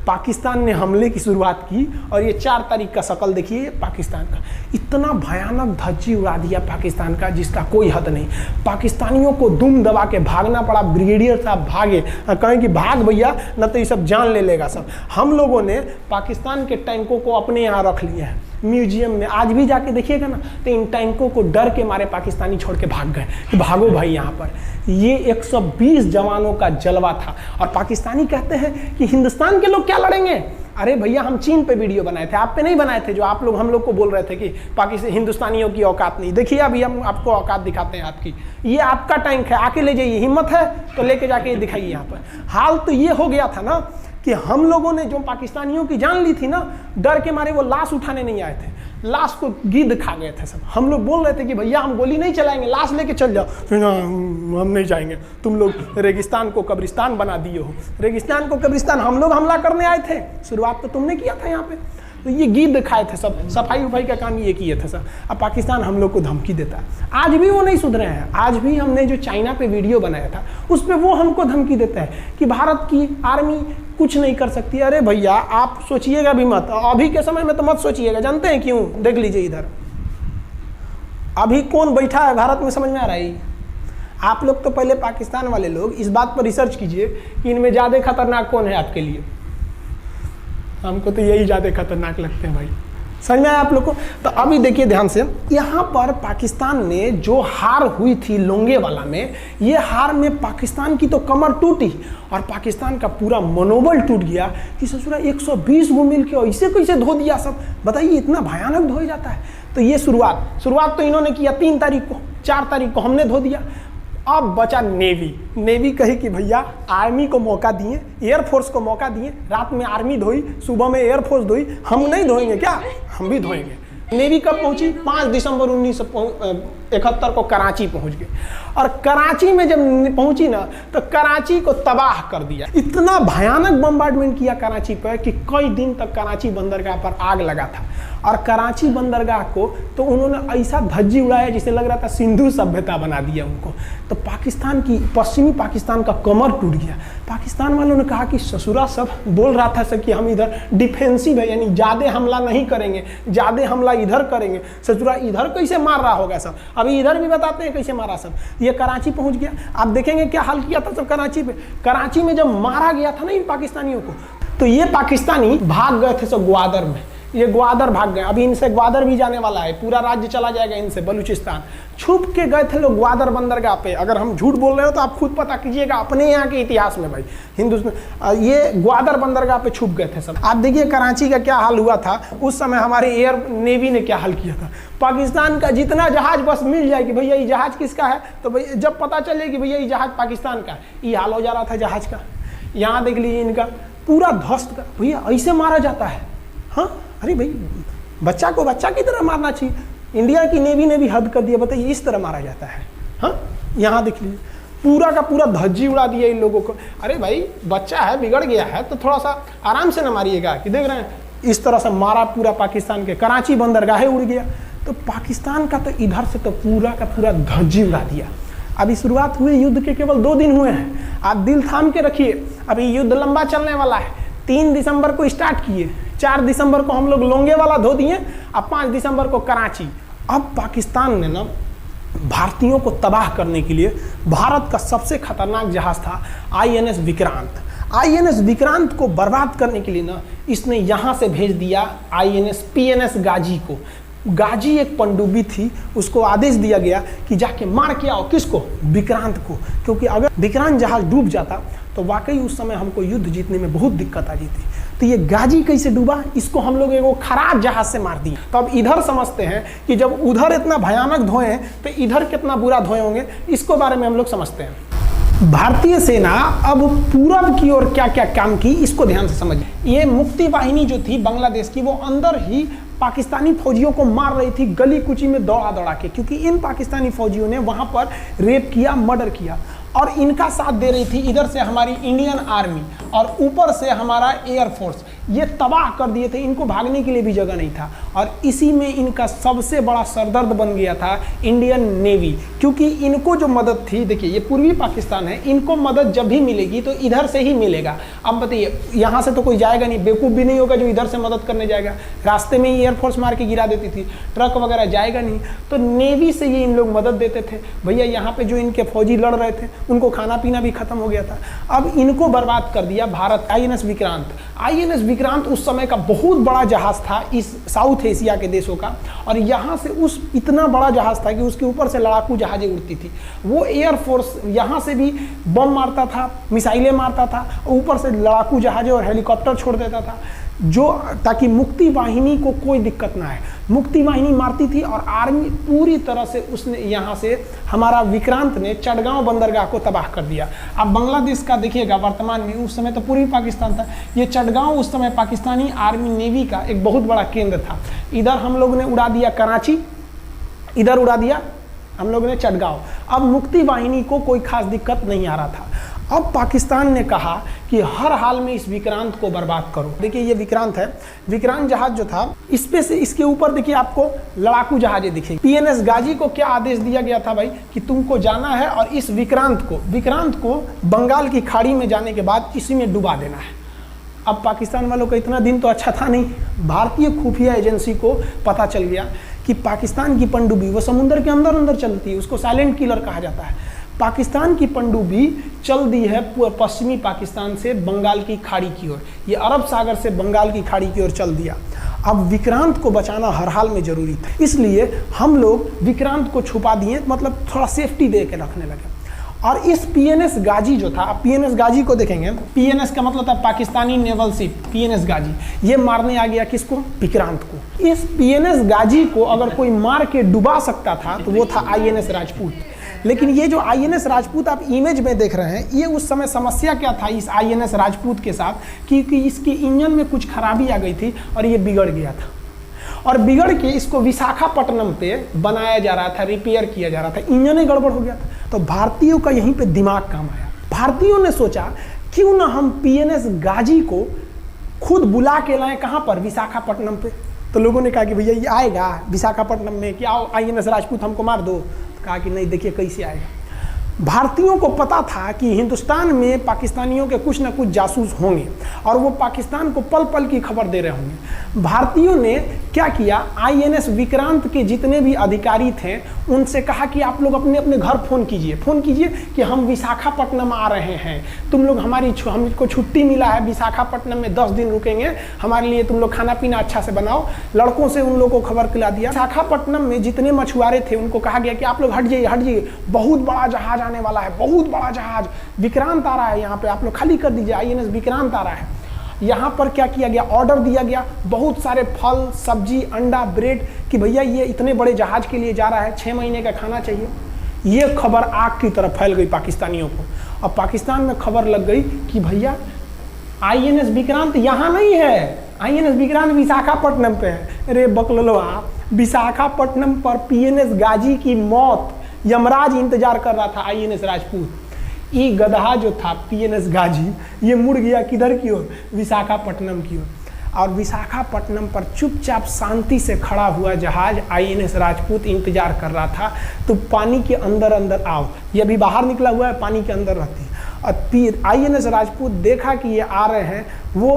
पाकिस्तान ने हमले की शुरुआत की और ये 4 तारीख का शकल देखिए पाकिस्तान का। इतना भयानक धज्जी उड़ा दिया पाकिस्तान का जिसका कोई हद नहीं। पाकिस्तानियों को दुम दबा के भागना पड़ा। ब्रिगेडियर साहब भागे, कहें कि भाग भैया न तो ये सब जान ले लेगा सब। हम लोगों ने पाकिस्तान के टैंकों को अपने यहाँ रख लिए हैं म्यूजियम में। आज भी जाके देखिएगा ना तो इन टैंकों को डर के मारे पाकिस्तानी छोड़ के भाग गए कि भागो भाई यहाँ पर। ये 120 जवानों का जलवा था। और पाकिस्तानी कहते हैं कि हिंदुस्तान के लोग क्या लड़ेंगे। अरे भैया हम चीन पे वीडियो बनाए थे, आप पे नहीं बनाए थे, जो आप लोग हम लोग को बोल रहे थे कि पाकिस्तान हिंदुस्तानियों की औकात नहीं। देखिए अभी हम आपको औकात दिखाते हैं आपकी। ये आपका टैंक है, आके ले जाइए, हिम्मत है तो लेके जाके दिखाइए यहाँ पर। हाल तो ये हो गया था ना कि हम लोगों ने जो पाकिस्तानियों की जान ली थी ना, डर के मारे वो लाश उठाने नहीं आए थे, लाश को गिद्ध खा गए थे सब। हम लोग बोल रहे थे कि भैया हम गोली नहीं चलाएंगे, लाश लेके चल जाओ। हम नहीं जाएंगे, तुम लोग रेगिस्तान को कब्रिस्तान बना दिए हो। रेगिस्तान को कब्रिस्तान हम लोग हमला करने आए थे, शुरुआत तो तुमने किया था यहाँ पे। तो ये गिद्ध खाए थे सब, सफाई उफाई का काम ये किए थे सब। अब पाकिस्तान हम लोग को धमकी देता है। आज भी वो नहीं सुधरे हैं। आज भी हमने जो चाइना पे वीडियो बनाया था उस पर वो हमको धमकी देता है कि भारत की आर्मी कुछ नहीं कर सकती। अरे भैया आप सोचिएगा भी मत, अभी के समय में तो मत सोचिएगा। जानते हैं क्यों? देख लीजिए इधर अभी कौन बैठा है भारत में, समझ में आ रहा है? आप लोग तो पहले पाकिस्तान वाले लोग इस बात पर रिसर्च कीजिए कि इनमें ज़्यादा खतरनाक कौन है आपके लिए। हमको तो यही ज़्यादा खतरनाक लगते हैं भाई, समझ में आया आप लोग को? तो अभी देखिए ध्यान से, यहाँ पर पाकिस्तान ने जो हार हुई थी लोंगेवाला में, ये हार में पाकिस्तान की तो कमर टूटी और पाकिस्तान का पूरा मनोबल टूट गया कि ससुरा 120 गो मिल के ऐसे कैसे धो दिया सब। बताइए इतना भयानक धोया जाता है। तो ये शुरुआत तो इन्होंने किया 3 तारीख को, 4 तारीख को हमने धो दिया। अब बचा नेवी कही कि भैया आर्मी को मौका दिए, एयरफोर्स को मौका दिए। रात में आर्मी धोई, सुबह में एयरफोर्स धोई, हम नहीं धोएंगे क्या? हम भी धोएंगे। नेवी कब पहुंची? 5 दिसंबर 1971 को कराची पहुंच गए। और कराची में जब पहुंची ना तो कराची को तबाह कर दिया। इतना भयानक बम्बार्डमेंट किया कराची पर कि कई दिन तक कराची बंदरगाह पर आग लगा था। और कराची बंदरगाह को तो उन्होंने ऐसा धज्जी उड़ाया जिसे लग रहा था सिंधु सभ्यता बना दिया उनको। तो पाकिस्तान की, पश्चिमी पाकिस्तान का कमर टूट गया। पाकिस्तान वालों ने कहा कि ससुरा सब बोल रहा था सब कि हम इधर डिफेंसिव है, यानी ज़्यादा हमला नहीं करेंगे, ज़्यादा हमला इधर करेंगे। ससुरा इधर कैसे मार रहा होगा सब, अभी इधर भी बताते हैं कैसे मारा सब। ये कराची पहुंच गया। आप देखेंगे क्या हाल किया था सब कराची पे। कराची में जब मारा गया था ना इन पाकिस्तानियों को, तो ये पाकिस्तानी भाग गए थे सब ग्वादर में। ये ग्वादर भाग गए। अभी इनसे ग्वादर भी जाने वाला है, पूरा राज्य चला जाएगा इनसे, बलूचिस्तान। छुप के गए थे लोग ग्वादर बंदरगाह पे। अगर हम झूठ बोल रहे हो तो आप खुद पता कीजिएगा अपने यहाँ के इतिहास में भाई। हिंदुस्तान ये ग्वादर बंदरगाह पे छुप गए थे सब। आप देखिए कराची का क्या हाल हुआ था उस समय, हमारे एयर नेवी ने क्या हाल किया था। पाकिस्तान का जितना जहाज बस मिल जाए कि भैया ये जहाज किसका है, तो भैया जब पता चले कि भैया ये जहाज पाकिस्तान का है, ये हाल हो जा रहा था जहाज का। यहाँ देख लीजिए इनका पूरा ध्वस्त का। भैया ऐसे मारा जाता है? हाँ, अरे भाई बच्चा को बच्चा की तरह मारना चाहिए। इंडिया की नेवी ने भी हद कर दिया। बताइए इस तरह मारा जाता है? हाँ, यहाँ देख लीजिए पूरा का पूरा धज्जी उड़ा दिया इन लोगों को। अरे भाई बच्चा है, बिगड़ गया है तो थोड़ा सा आराम से ना मारिएगा। कि देख रहे हैं इस तरह से मारा पूरा पाकिस्तान के। कराची बंदरगाह उड़ गया। तो पाकिस्तान का तो इधर से तो पूरा का पूरा धज्जी उड़ा दिया। अभी शुरुआत हुई युद्ध के केवल 2 दिन हुए हैं। आप दिल थाम के रखिए, अभी युद्ध लंबा चलने वाला है। 3 दिसंबर को स्टार्ट किए, 4 दिसंबर को हम लोग लोंगेवाला धो दिए, अब 5 दिसंबर को कराची। अब पाकिस्तान ने ना भारतीयों को तबाह करने के लिए भारत का सबसे खतरनाक जहाज था INS विक्रांत। INS विक्रांत को बर्बाद करने के लिए ना इसने यहाँ से भेज दिया INS PNS गाजी को। गाजी एक पनडुब्बी थी, उसको आदेश दिया गया कि जाके मार के आओ। किसको? विक्रांत को। क्योंकि अगर विक्रांत जहाज डूब जाता तो वाकई उस समय हमको युद्ध जीतने में बहुत दिक्कत आ जाती। तो ये गाजी कैसे डूबा, इसको हम लोग एक खराब जहाज से मार दिए। तो अब इधर समझते हैं कि जब उधर इतना भयानक धोए तो इधर कितना बुरा धोए होंगे, इसको बारे में हम लोग समझते हैं। भारतीय सेना अब पूरब की ओर क्या क्या काम की, इसको ध्यान से समझिए। ये मुक्ति वाहिनी जो थी बांग्लादेश की, वो अंदर ही पाकिस्तानी फौजियों को मार रही थी गली कुची में दौड़ा दौड़ा के। क्योंकि इन पाकिस्तानी फौजियों ने वहां पर रेप किया, मर्डर किया। और इनका साथ दे रही थी इधर से हमारी इंडियन आर्मी और ऊपर से हमारा एयरफोर्स। ये तबाह कर दिए थे, इनको भागने के लिए भी जगह नहीं था। और इसी में इनका सबसे बड़ा सरदर्द बन गया था इंडियन नेवी, क्योंकि इनको जो मदद थी, देखिए ये पूर्वी पाकिस्तान है, इनको मदद जब भी मिलेगी तो इधर से ही मिलेगा। अब बताइए, यहाँ से तो कोई जाएगा नहीं, बेवकूफ़ भी नहीं होगा जो इधर से मदद करने जाएगा, रास्ते में ही एयरफोर्स मार के गिरा देती थी, ट्रक वगैरह जाएगा नहीं, तो नेवी से ये इन लोग मदद देते थे। भैया यहाँ पे जो इनके फौजी लड़ रहे थे उनको खाना पीना भी खत्म हो गया था। अब इनको बर्बाद कर दिया भारत। आईएनएस विक्रांत, आईएनएस विक्रांत उस समय का बहुत बड़ा जहाज था इस साउथ एशिया के देशों का, और यहाँ से उस इतना बड़ा जहाज था कि उसके ऊपर से लड़ाकू जहाजें उड़ती थी। वो एयरफोर्स यहाँ से भी बम मारता था, मिसाइलें मारता था, ऊपर से लड़ाकू जहाजें और हेलीकॉप्टर छोड़ देता था, जो ताकि मुक्ति वाहिनी को कोई दिक्कत ना आए। मुक्ति वाहिनी मारती थी और आर्मी पूरी तरह से उसने यहाँ से हमारा विक्रांत ने चटगांव बंदरगाह को तबाह कर दिया। अब बांग्लादेश का देखिएगा वर्तमान में, उस समय तो पूर्वी पाकिस्तान था, ये चटगांव उस समय पाकिस्तानी आर्मी नेवी का एक बहुत बड़ा केंद्र था। इधर हम लोग ने उड़ा दिया कराची, इधर उड़ा दिया हम लोग ने चटगांव। अब मुक्ति वाहिनी को कोई खास दिक्कत नहीं आ रहा था। अब पाकिस्तान ने कहा कि हर हाल में इस विक्रांत को बर्बाद करो। देखिए ये विक्रांत है, विक्रांत जहाज जो था, इस पे से इसके ऊपर देखिए आपको लड़ाकू जहाजें दिखेंगी। पीएनएस गाजी को क्या आदेश दिया गया था भाई, कि तुमको जाना है और इस विक्रांत को बंगाल की खाड़ी में जाने के बाद इसी में डुबा देना है। अब पाकिस्तान वालों का इतना दिन तो अच्छा था नहीं, भारतीय खुफिया एजेंसी को पता चल गया कि पाकिस्तान की पनडुब्बी वो समुद्र के अंदर अंदर चलती है, उसको साइलेंट किलर कहा जाता है। पाकिस्तान की पनडुब्बी चल दी है पश्चिमी पाकिस्तान से बंगाल की खाड़ी की ओर, ये अरब सागर से बंगाल की खाड़ी की ओर चल दिया। अब विक्रांत को बचाना हर हाल में जरूरी था, इसलिए हम लोग विक्रांत को छुपा दिए, मतलब थोड़ा सेफ्टी दे के रखने लगे। और इस पीएनएस गाजी जो था, पीएनएस गाजी को देखेंगे, पीएनएस का मतलब था पाकिस्तानी नेवल शिप, पीएनएस गाजी, ये मारने आ गया किसको, विक्रांत को। इस पीएनएस गाजी को अगर कोई मार के डुबा सकता था तो वो था आईएनएस राजपूत। लेकिन ये जो आईएनएस राजपूत आप इमेज में देख रहे हैं, ये उस समय समस्या क्या था इस आईएनएस राजपूत के साथ, क्योंकि इसके इंजन में कुछ खराबी आ गई थी और ये बिगड़ गया था, और बिगड़ के इसको विशाखापट्टनम पे बनाया जा रहा था, रिपेयर किया जा रहा था, इंजन ही गड़बड़ हो गया था। तो भारतीयों का यहीं पे दिमाग काम आया। भारतीयों ने सोचा क्यों ना हम पीएनएस गाजी को खुद बुला के लाएं, कहाँ पर, विशाखापट्टनम पे। तो लोगों ने कहा कि भैया ये आएगा विशाखापट्टनम में, कि आओ आईएनएस राजपूत हमको मार दो। कहा कि नहीं, देखिए कैसे आएगा। भारतीयों को पता था कि हिंदुस्तान में पाकिस्तानियों के कुछ ना कुछ जासूस होंगे और वो पाकिस्तान को पल पल की खबर दे रहे होंगे। भारतीयों ने क्या किया, आईएनएस विक्रांत के जितने भी अधिकारी थे उनसे कहा कि आप लोग अपने अपने घर फ़ोन कीजिए कि हम विशाखापट्टनम आ रहे हैं, तुम लोग हमको छुट्टी मिला है, विशाखापट्टनम में 10 दिन रुकेंगे, हमारे लिए तुम लोग खाना पीना अच्छा से बनाओ। लड़कों से उन लोगों को खबर खिला दिया। विशाखापट्टनम में जितने मछुआरे थे उनको कहा गया कि आप लोग हट जाइए, बहुत बड़ा जहाज आने वाला है, बहुत बड़ा जहाज विक्रांत आ रहा है, यहाँ पे आप लोग खाली कर दीजिए, आईएनएस विक्रांत आ रहा है। यहाँ पर क्या किया गया, ऑर्डर दिया गया, बहुत सारे फल सब्जी अंडा ब्रेड, कि भैया ये इतने बड़े जहाज के लिए जा रहा है, 6 महीने का खाना चाहिए। ये खबर आग की तरह फैल गई पाकिस्तानियों को। अब पाकिस्तान में खबर लग गई कि भैया आईएनएस विक्रांत यहाँ नहीं है, आईएनएस विक्रांत विशाखापट्टनम पे है। अरे बकलोलवा, विशाखापट्टनम पर पीएनएस गाजी की मौत यमराज इंतजार कर रहा था आईएनएस राजपूत। ये गधा जो था पीएनएस गाजी, ये मुड़ गया किधर की ओर, विशाखापट्टनम की ओर। और विशाखापट्टनम पर चुपचाप शांति से खड़ा हुआ जहाज आईएनएस राजपूत इंतजार कर रहा था। तो पानी के अंदर अंदर आओ, ये अभी बाहर निकला हुआ है, पानी के अंदर रहती है। और फिर आईएनएस राजपूत देखा कि ये आ रहे हैं, वो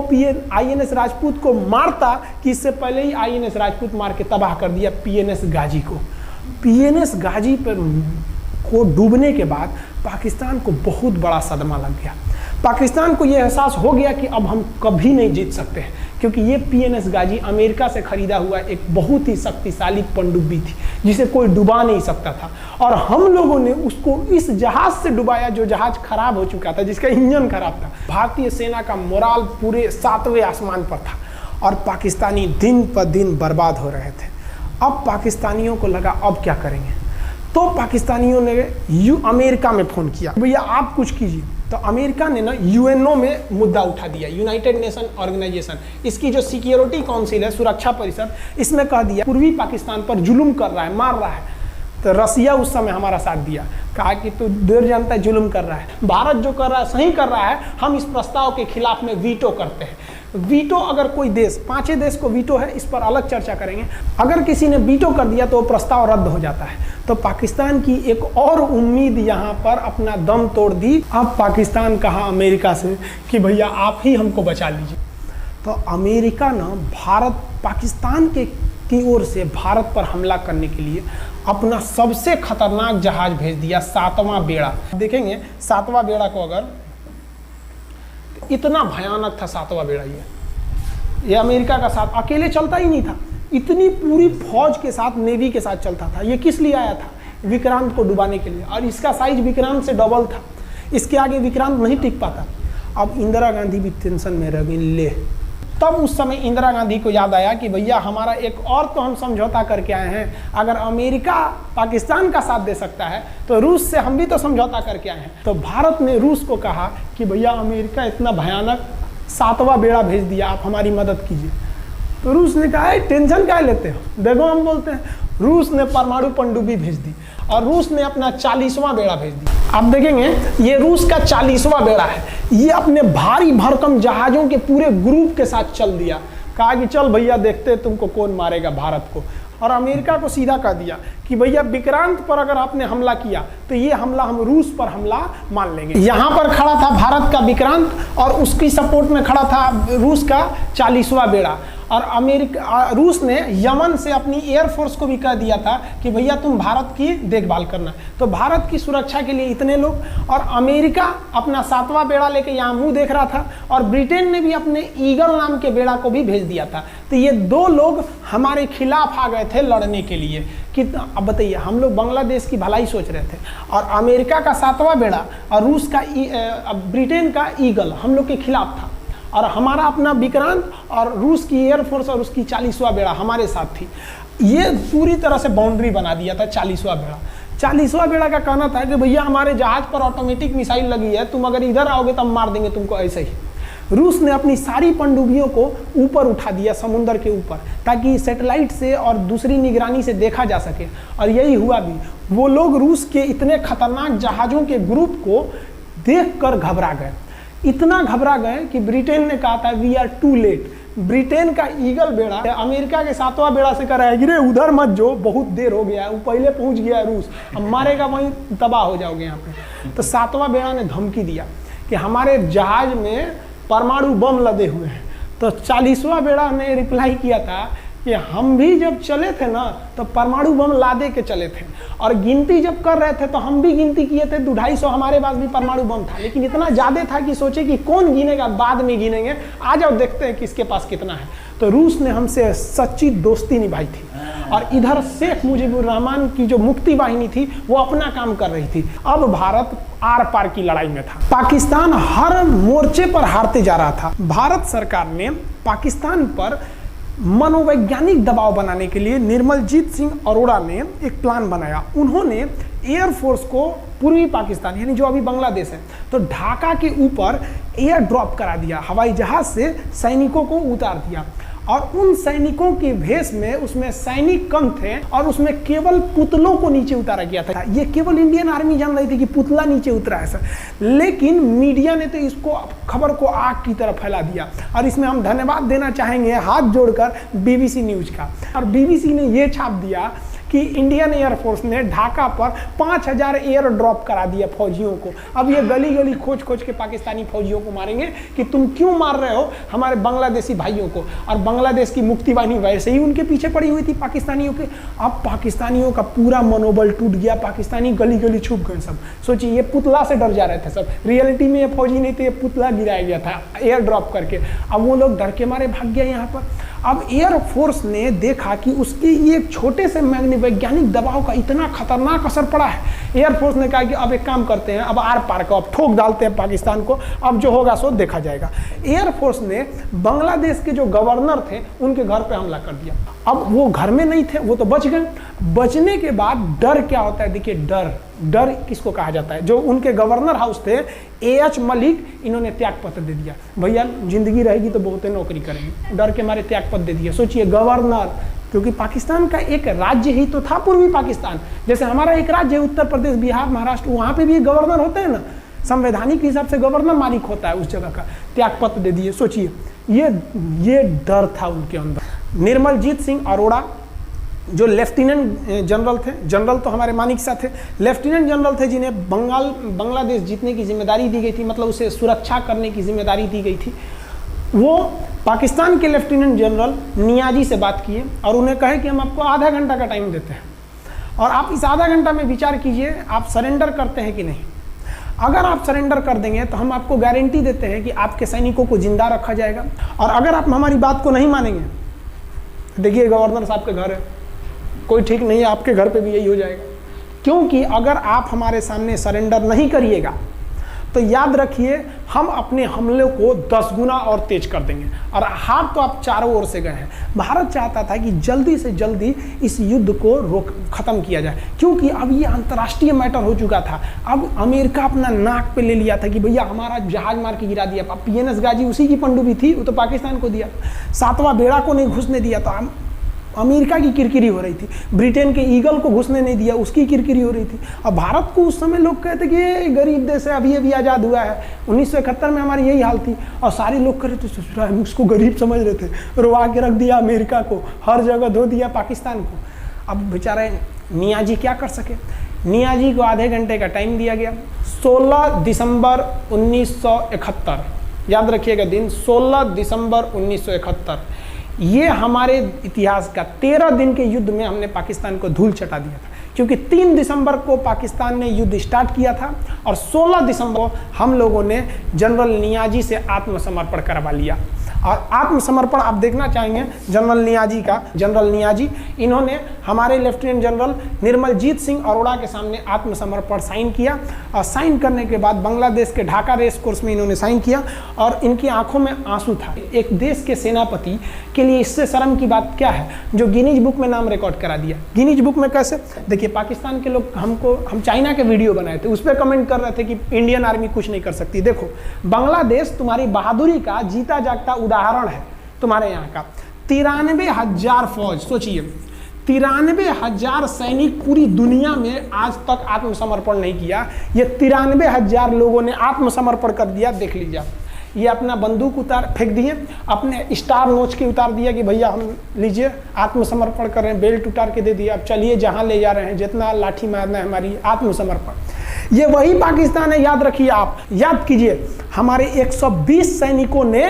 आईएनएस राजपूत को मारता कि इससे पहले ही आईएनएस राजपूत मार के तबाह कर दिया पीएनएस गाजी को। पीएनएस गाजी पर को डूबने के बाद पाकिस्तान को बहुत बड़ा सदमा लग गया। पाकिस्तान को यह एहसास हो गया कि अब हम कभी नहीं जीत सकते हैं, क्योंकि ये पीएनएस गाजी अमेरिका से खरीदा हुआ एक बहुत ही शक्तिशाली पनडुब्बी थी जिसे कोई डुबा नहीं सकता था, और हम लोगों ने उसको इस जहाज से डुबाया जो जहाज खराब हो चुका था, जिसका इंजन खराब था। भारतीय सेना का मोराल पूरे 7वें आसमान पर था और पाकिस्तानी दिन पर दिन बर्बाद हो रहे थे। अब पाकिस्तानियों को लगा अब क्या करेंगे, तो पाकिस्तानियों ने अमेरिका में फ़ोन किया, भैया आप कुछ कीजिए। तो अमेरिका ने ना यूएनओ में मुद्दा उठा दिया, यूनाइटेड नेशन ऑर्गेनाइजेशन, इसकी जो सिक्योरिटी काउंसिल है, सुरक्षा परिषद, इसमें कह दिया पूर्वी पाकिस्तान पर जुल्म कर रहा है, मार रहा है। तो रसिया उस समय हमारा साथ दिया, कहा कि तू देर जानता है जुल्म कर रहा है, भारत जो कर रहा है सही कर रहा है, हम इस प्रस्ताव के खिलाफ में वीटो करते हैं। वीटो अगर कोई देश, 5 देश को वीटो है, इस पर अलग चर्चा करेंगे, अगर किसी ने वीटो कर दिया तो वो प्रस्ताव रद्द हो जाता है। तो पाकिस्तान की एक और उम्मीद यहाँ पर अपना दम तोड़ दी। अब पाकिस्तान कहा अमेरिका से कि भैया आप ही हमको बचा लीजिए। तो अमेरिका ना पाकिस्तान की ओर से भारत पर हमला करने के लिए अपना सबसे खतरनाक जहाज भेज दिया, 7वां बेड़ा। देखेंगे 7वां बेड़ा को, अगर इतना भयानक था 7वां बेड़ा, ये अमेरिका का साथ अकेले चलता ही नहीं था, इतनी पूरी फौज के साथ, नेवी के साथ चलता था। ये किस लिए आया था? विक्रांत को डुबाने के लिए, और इसका साइज विक्रांत से डबल था। इसके आगे विक्रांत नहीं टिक पाता। अब इंदिरा गांधी भी टेंशन में रह गई। ले, तब उस समय इंदिरा गांधी को याद आया कि भैया हमारा एक और तो हम समझौता करके आए हैं, अगर अमेरिका पाकिस्तान का साथ दे सकता है तो रूस से हम भी तो समझौता करके आए हैं। तो भारत ने रूस को कहा कि भैया अमेरिका इतना भयानक 7वां बेड़ा भेज दिया, आप हमारी मदद कीजिए। तो रूस ने कहा टेंशन क्या लेते हो, देखो हम बोलते हैं। रूस ने परमाणु पनडुब्बी भेज दी और रूस ने अपना 40वां बेड़ा भेज दिया। आप देखेंगे ये रूस का 40वां बेड़ा है। ये अपने भारी भरकम जहाजों के पूरे ग्रुप के साथ चल दिया, कहा कि चल भैया देखते तुमको कौन मारेगा भारत को। और अमेरिका को सीधा कह दिया कि भैया विक्रांत पर अगर आपने हमला किया तो ये हमला हम रूस पर हमला मान लेंगे। यहाँ पर खड़ा था भारत का विक्रांत और उसकी सपोर्ट में खड़ा था रूस का 40वां बेड़ा। और रूस ने यमन से अपनी एयरफोर्स को भी कह दिया था कि भैया तुम भारत की देखभाल करना। तो भारत की सुरक्षा के लिए इतने लोग, और अमेरिका अपना 7वां बेड़ा लेके यहाँ मुंह देख रहा था, और ब्रिटेन ने भी अपने ईगल नाम के बेड़ा को भी भेज दिया था। तो ये 2 लोग हमारे खिलाफ आ गए थे लड़ने के लिए। कि अब बताइए, हम लोग बांग्लादेश की भलाई सोच रहे थे, और अमेरिका का 7वां बेड़ा और रूस का ब्रिटेन का ईगल हम लोग के खिलाफ था, और हमारा अपना विक्रांत और रूस की एयरफोर्स और उसकी 40वां बेड़ा हमारे साथ थी। ये पूरी तरह से बाउंड्री बना दिया था 40वां बेड़ा। 40वां बेड़ा का कहना था कि भैया हमारे जहाज पर ऑटोमेटिक मिसाइल लगी है, तुम अगर इधर आओगे तो हम मार देंगे तुमको ऐसे ही। रूस ने अपनी सारी पनडुब्बियों को ऊपर उठा दिया समुद्र के ऊपर, ताकि सैटेलाइट से और दूसरी निगरानी से देखा जा सके, और यही हुआ भी। वो लोग रूस के इतने खतरनाक जहाज़ों के ग्रुप को देखकर घबरा गए, इतना घबरा गए कि ब्रिटेन ने कहा था we are too late. Britain का ईगल बेड़ा अमेरिका के 7वां बेड़ा से कह रहा है गिरे उधर मत जो, बहुत देर हो गया है, वो पहले पहुंच गया है रूस, अब मारेगा वहीं तबाह हो जाओगे यहाँ पे। तो 7वां बेड़ा ने धमकी दिया कि हमारे जहाज में परमाणु बम लदे हुए हैं। तो 40वां बेड़ा ने रिप्लाई किया था कि हम भी जब चले थे ना तो परमाणु बम लादे के चले थे, और गिनती जब कर रहे थे तो हम भी गिनती किए थे 250 हमारे पास भी परमाणु बम था, लेकिन इतना ज़्यादा था कि सोचे कि कौन गिनेगा, बाद में गिनेंगे, आ जाओ देखते हैं किसके पास कितना है। तो रूस ने हमसे सच्ची दोस्ती निभाई थी, और इधर शेख मुजीबुर रहमान की जो मुक्ति वाहिनी थी वो अपना काम कर रही थी। अब भारत आर पार की लड़ाई में था, पाकिस्तान हर मोर्चे पर हारते जा रहा था। भारत सरकार ने पाकिस्तान पर मनोवैज्ञानिक दबाव बनाने के लिए निर्मलजीत सिंह अरोड़ा ने एक प्लान बनाया। उन्होंने एयरफोर्स को पूर्वी पाकिस्तान यानी जो अभी बांग्लादेश है तो ढाका के ऊपर एयर ड्रॉप करा दिया, हवाई जहाज से सैनिकों को उतार दिया, और उन सैनिकों के भेष में उसमें सैनिक कम थे और उसमें केवल पुतलों को नीचे उतारा गया था। ये केवल इंडियन आर्मी जान रही थी कि पुतला नीचे उतरा है सर, लेकिन मीडिया ने तो इसको खबर को आग की तरह फैला दिया। और इसमें हम धन्यवाद देना चाहेंगे हाथ जोड़कर BBC न्यूज का। और BBC ने ये छाप दिया कि इंडियन एयरफोर्स ने ढाका पर 5000 एयर ड्रॉप करा दिया फौजियों को। अब ये गली गली खोज खोज के पाकिस्तानी फौजियों को मारेंगे कि तुम क्यों मार रहे हो हमारे बांग्लादेशी भाइयों को। और बांग्लादेश की मुक्ति वाहिनी वैसे ही उनके पीछे पड़ी हुई थी पाकिस्तानियों के। अब पाकिस्तानियों का पूरा मनोबल टूट गया, पाकिस्तानी गली गली छुप गए सब। सोचिए ये पुतला से डर जा रहे थे सब, रियलिटी में ये फौजी नहीं थे, ये पुतला गिराया गया था एयर ड्रॉप करके। अब वो लोग डर के मारे भाग गए यहाँ पर। अब एयरफोर्स ने देखा कि उसकी ये छोटे से वैज्ञानिक दबाव का इतना खतरनाक असर पड़ा है। एयरफोर्स ने कहा कि अब एक काम करते हैं, अब आर पार को अब ठोक डालते हैं पाकिस्तान को, अब जो होगा सो देखा जाएगा। एयरफोर्स ने बांग्लादेश के जो गवर्नर थे उनके घर पे हमला कर दिया। अब वो घर में नहीं थे, वो तो बच गए। बचने के बाद डर क्या होता है, देखिए डर किसको कहा जाता है। जो उनके गवर्नर हाउस थे AH मलिक, इन्होंने त्याग पत्र दे दिया। भैया जिंदगी रहेगी तो बहुत नौकरी करेंगे, डर के मारे त्याग पत्र दे दिया। सोचिए गवर्नर, क्योंकि पाकिस्तान का एक राज्य ही तो था पूर्वी पाकिस्तान। जैसे हमारा एक राज्य है उत्तर प्रदेश, बिहार, महाराष्ट्र, वहाँ पे भी एक गवर्नर होते हैं ना, संवैधानिक हिसाब से गवर्नर मालिक होता है उस जगह का। त्याग पत्र दे दिए। सोचिए ये डर था उनके अंदर। निर्मलजीत सिंह अरोड़ा जो लेफ्टिनेंट जनरल थे, जनरल तो हमारे मानिक शाह थे, लेफ्टिनेंट जनरल थे जिन्हें बांग्लादेश जीतने की जिम्मेदारी दी गई थी, मतलब उसे सुरक्षा करने की जिम्मेदारी दी गई थी। वो पाकिस्तान के लेफ्टिनेंट जनरल नियाजी से बात किए और उन्हें कहे कि हम आपको आधा घंटा का टाइम देते हैं और आप इस आधा घंटा में विचार कीजिए आप सरेंडर करते हैं कि नहीं। अगर आप सरेंडर कर देंगे तो हम आपको गारंटी देते हैं कि आपके सैनिकों को जिंदा रखा जाएगा, और अगर आप हमारी बात को नहीं मानेंगे, देखिए गवर्नर साहब के घर है, कोई ठीक नहीं है, आपके घर पे भी यही हो जाएगा। क्योंकि अगर आप हमारे सामने सरेंडर नहीं करिएगा तो याद रखिए हम अपने हमले को 10 गुना और तेज कर देंगे। और हार तो आप चारों ओर से गए हैं। भारत चाहता था कि जल्दी से जल्दी इस युद्ध को खत्म किया जाए, क्योंकि अब ये अंतर्राष्ट्रीय मैटर हो चुका था। अब अमेरिका अपना नाक पे ले लिया था कि भैया हमारा जहाज मार के गिरा दिया। अब PNS गाजी उसी की पनडुब्बी थी, वो तो पाकिस्तान को दिया। 7वां बेड़ा को नहीं घुसने दिया, तो अमेरिका की किरकिरी हो रही थी। ब्रिटेन के ईगल को घुसने नहीं दिया, उसकी किरकिरी हो रही थी। अब भारत को उस समय लोग कहते कि ये गरीब देश है, अभी अभी आज़ाद हुआ है। 1971 में हमारी यही हाल थी और सारे लोग कह रहे थे, हम उसको गरीब समझ रहे थे, रुआ के रख दिया अमेरिका को, हर जगह धो दिया पाकिस्तान को। अब बेचारे नियाजी क्या कर सके। नियाजी को आधे घंटे का टाइम दिया गया। 16 दिसंबर 1971, याद रखिएगा दिन, 16 दिसंबर 1971। ये हमारे इतिहास का 13 दिन के युद्ध में हमने पाकिस्तान को धूल चटा दिया था, क्योंकि 3 दिसंबर को पाकिस्तान ने युद्ध स्टार्ट किया था और 16 दिसंबर को हम लोगों ने जनरल नियाजी से आत्मसमर्पण करवा लिया। और आत्मसमर्पण आप देखना चाहेंगे जनरल नियाजी का। जनरल नियाजी इन्होंने हमारे लेफ्टिनेंट जनरल निर्मलजीत सिंह अरोड़ा के सामने आत्मसमर्पण साइन किया, और साइन करने के बाद बांग्लादेश के ढाका रेस कोर्स में इन्होंने साइन किया और इनकी आंखों में आंसू था। एक देश के सेनापति के लिए इससे शर्म की बात क्या है, जो गिनीज बुक में नाम रिकॉर्ड करा दिया। गिनीज बुक में कैसे? देखिए पाकिस्तान के लोग हम चाइना के वीडियो बनाए थे, उस पर कमेंट कर रहे थे कि इंडियन आर्मी कुछ नहीं कर सकती। देखो बांग्लादेश तुम्हारी बहादुरी का जीता जागता उदाहरण है। तुम्हारे यहाँ का 93,000 फौज, सोचिए 93,000 सैनिक पूरी दुनिया में आज तक आत्मसमर्पण नहीं किया। ये 93,000 लोगों ने आत्मसमर्पण कर दिया। देख लीजिए, ये अपना बंदूक फेंक दिए, अपने स्टार नोच के उतार दिया कि भैया हम लीजिए आत्मसमर्पण कर रहे हैं, बेल्ट उतार के दे दिया, अब चलिए जहाँ ले जा रहे हैं, जितना लाठी मारना है हमारी, आत्मसमर्पण। ये वही पाकिस्तान है, याद रखिए। आप याद कीजिए, हमारे 120 सैनिकों ने